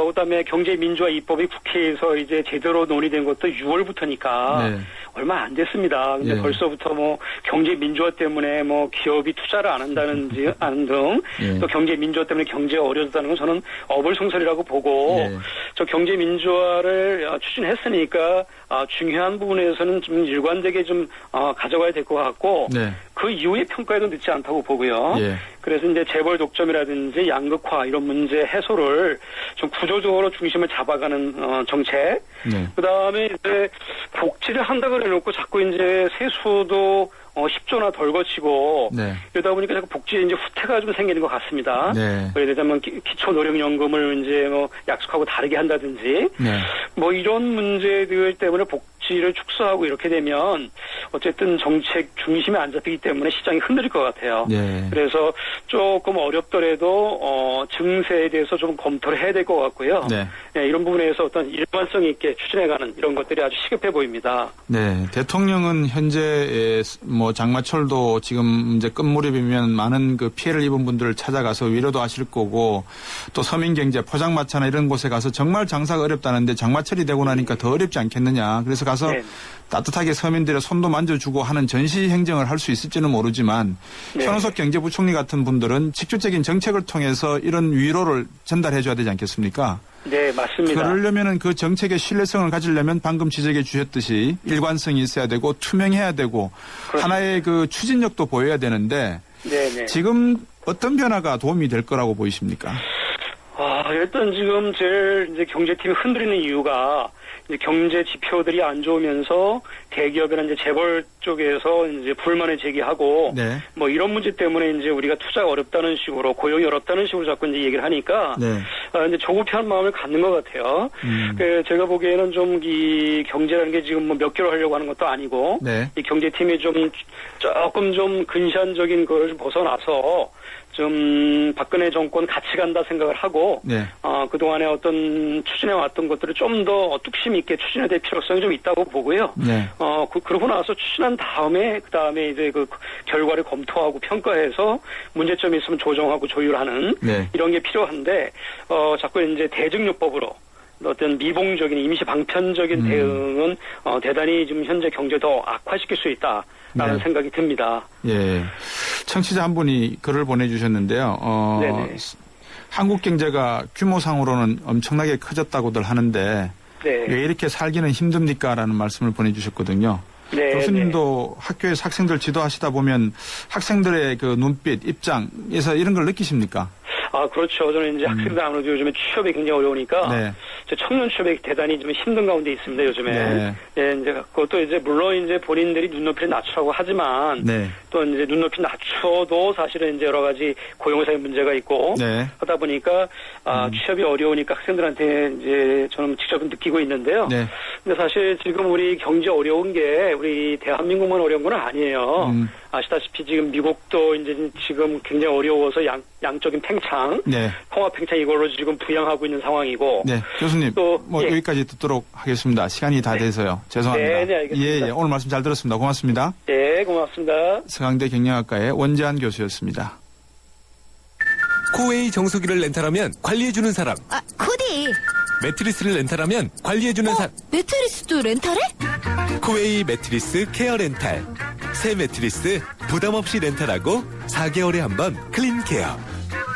[SPEAKER 12] 그다음에 경제 민주화 입법이 국회에서 이제 제대로 논의된 것도 6월부터니까
[SPEAKER 2] 네.
[SPEAKER 12] 얼마 안 됐습니다. 근데
[SPEAKER 2] 예.
[SPEAKER 12] 벌써부터 뭐 경제 민주화 때문에 뭐 기업이 투자를 안 한다는지 안 등
[SPEAKER 2] 예.
[SPEAKER 12] 또 경제 민주화 때문에 경제가 어려졌다는 건 저는 어불성설이라고 보고
[SPEAKER 2] 예.
[SPEAKER 12] 저 경제 민주화를 추진했으니까 중요한 부분에서는 좀 일관되게 좀 가져가야 될 것 같고
[SPEAKER 2] 네.
[SPEAKER 12] 그 이후의 평가에도 늦지 않다고 보고요.
[SPEAKER 2] 예.
[SPEAKER 12] 그래서 이제 재벌 독점이라든지 양극화 이런 문제 해소를 좀 구조적으로 중심을 잡아가는 정책.
[SPEAKER 2] 네.
[SPEAKER 12] 그다음에 이제 복지를 한다 그래놓고 자꾸 이제 세수도 10조나 덜 거치고
[SPEAKER 2] 네.
[SPEAKER 12] 이러다 보니까 자꾸 복지에 이제 후퇴가 좀 생기는 것 같습니다.
[SPEAKER 2] 네.
[SPEAKER 12] 예를 들자면 기초노령연금을 이제 뭐 약속하고 다르게 한다든지
[SPEAKER 2] 네.
[SPEAKER 12] 뭐 이런 문제들 때문에 복지 지지를 축소하고 이렇게 되면 어쨌든 정책 중심에 안 잡히기 때문에 시장이 흔들릴 것 같아요.
[SPEAKER 2] 네.
[SPEAKER 12] 그래서 조금 어렵더라도 증세에 대해서 좀 검토를 해야 될 것 같고요.
[SPEAKER 2] 네.
[SPEAKER 12] 네, 이런 부분에서 어떤 일관성 있게 추진해가는 이런 것들이 아주 시급해 보입니다.
[SPEAKER 2] 네, 대통령은 현재 뭐 장마철도 지금 이제 끝무렵이면 많은 그 피해를 입은 분들을 찾아가서 위로도 하실 거고 또 서민경제 포장마차나 이런 곳에 가서 정말 장사가 어렵다는데 장마철이 되고 나니까 더 어렵지 않겠느냐. 그래서 가서
[SPEAKER 12] 네.
[SPEAKER 2] 따뜻하게 서민들의 손도 만져주고 하는 전시 행정을 할 수 있을지는 모르지만
[SPEAKER 12] 네.
[SPEAKER 2] 현우석 경제부총리 같은 분들은 직접적인 정책을 통해서 이런 위로를 전달해 줘야 되지 않겠습니까?
[SPEAKER 12] 네, 맞습니다.
[SPEAKER 2] 그러려면은 그 정책의 신뢰성을 가지려면 방금 지적해 주셨듯이 일관성이 있어야 되고 투명해야 되고
[SPEAKER 12] 그렇습니다.
[SPEAKER 2] 하나의 그 추진력도 보여야 되는데
[SPEAKER 12] 네네.
[SPEAKER 2] 지금 어떤 변화가 도움이 될 거라고 보이십니까?
[SPEAKER 12] 일단 지금 제일 이제 경제팀이 흔들리는 이유가 이제 경제 지표들이 안 좋으면서 대기업이나 이제 재벌 쪽에서 이제 불만을 제기하고
[SPEAKER 2] 네.
[SPEAKER 12] 뭐 이런 문제 때문에 이제 우리가 투자가 어렵다는 식으로 고용이 어렵다는 식으로 자꾸 이제 얘기를 하니까
[SPEAKER 2] 네.
[SPEAKER 12] 이제 조급해하는 마음을 갖는 것 같아요. 제가 보기에는 좀 이 경제라는 게 지금 뭐 몇 개월 하려고 하는 것도 아니고
[SPEAKER 2] 네.
[SPEAKER 12] 이 경제팀이 좀 조금 좀 근시안적인 거를 좀 벗어나서 좀 박근혜 정권 같이 간다 생각을 하고
[SPEAKER 2] 네.
[SPEAKER 12] 그동안에 어떤 추진해 왔던 것들을 좀 더 뚝심 있게 추진해야 될 필요성이 좀 있다고 보고요.
[SPEAKER 2] 네.
[SPEAKER 12] 그러고 나서 추진한 다음에 그다음에 이제 그 결과를 검토하고 평가해서 문제점이 있으면 조정하고 조율하는
[SPEAKER 2] 네.
[SPEAKER 12] 이런 게 필요한데 자꾸 이제 대증요법으로 어떤 미봉적인 임시 방편적인 대응은 대단히 지금 현재 경제 더 악화시킬 수 있다라는
[SPEAKER 2] 네.
[SPEAKER 12] 생각이 듭니다.
[SPEAKER 2] 예. 청취자 한 분이 글을 보내주셨는데요.
[SPEAKER 12] 네네.
[SPEAKER 2] 한국 경제가 규모상으로는 엄청나게 커졌다고들 하는데
[SPEAKER 12] 네.
[SPEAKER 2] 왜 이렇게 살기는 힘듭니까라는 말씀을 보내주셨거든요.
[SPEAKER 12] 네,
[SPEAKER 2] 교수님도 학교에서 학생들 지도하시다 보면 학생들의 그 눈빛, 입장에서 이런 걸 느끼십니까?
[SPEAKER 12] 그렇죠. 저는 이제 학생들 아무래도 요즘에 취업이 굉장히 어려우니까
[SPEAKER 2] 네.
[SPEAKER 12] 청년 취업이 대단히 좀 힘든 가운데 있습니다. 요즘에.
[SPEAKER 2] 네.
[SPEAKER 12] 예, 이제 그것도 이제 물론 이제 본인들이 눈높이를 낮추라고 하지만
[SPEAKER 2] 네.
[SPEAKER 12] 또 이제 눈높이 낮춰도 사실은 이제 여러 가지 고용사의 문제가 있고
[SPEAKER 2] 네.
[SPEAKER 12] 하다 보니까 취업이 어려우니까 학생들한테 이제 저는 직접 느끼고 있는데요.
[SPEAKER 2] 네.
[SPEAKER 12] 근데 사실 지금 우리 경제 어려운 게 우리 대한민국만 어려운 건 아니에요. 아시다시피 지금 미국도 이제 지금 굉장히 어려워서 양적인 팽창,
[SPEAKER 2] 네.
[SPEAKER 12] 통화 팽창 이걸로 지금 부양하고 있는 상황이고.
[SPEAKER 2] 네. 교수님,
[SPEAKER 12] 또 예.
[SPEAKER 2] 여기까지 듣도록 하겠습니다. 시간이 다 돼서요. 죄송합니다.
[SPEAKER 12] 네, 네, 알겠습니다.
[SPEAKER 2] 예, 오늘 말씀 잘 들었습니다. 고맙습니다.
[SPEAKER 12] 네, 고맙습니다.
[SPEAKER 2] 서강대 경영학과의 원재한 교수였습니다.
[SPEAKER 13] 코웨이 정수기를 렌탈하면 관리해주는 사람.
[SPEAKER 4] 코디.
[SPEAKER 13] 매트리스를 렌탈하면 관리해주는 사람.
[SPEAKER 4] 매트리스도 렌탈해?
[SPEAKER 13] 코웨이 매트리스 케어 렌탈. 새 매트리스 부담 없이 렌탈하고 4개월에 한 번 클린 케어.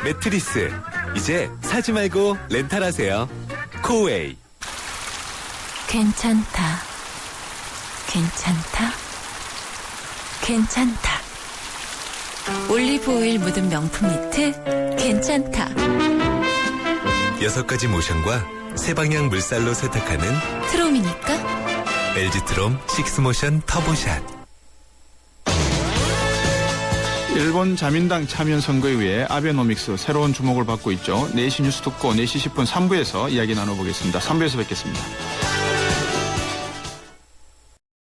[SPEAKER 13] 매트리스 이제 사지 말고 렌탈하세요. 코웨이.
[SPEAKER 4] 괜찮다. 괜찮다. 괜찮다. 올리브 오일 묻은 명품 니트 괜찮다.
[SPEAKER 13] 6가지 모션과 세방향 물살로 세탁하는
[SPEAKER 4] 트롬이니까
[SPEAKER 13] LG 트롬 식스모션 터보샷.
[SPEAKER 2] 일본 자민당 참여 선거이후에 아베노믹스 새로운 주목을 받고 있죠. 4시 뉴스 듣고 4시 10분 3부에서 이야기 나눠보겠습니다. 3부에서 뵙겠습니다.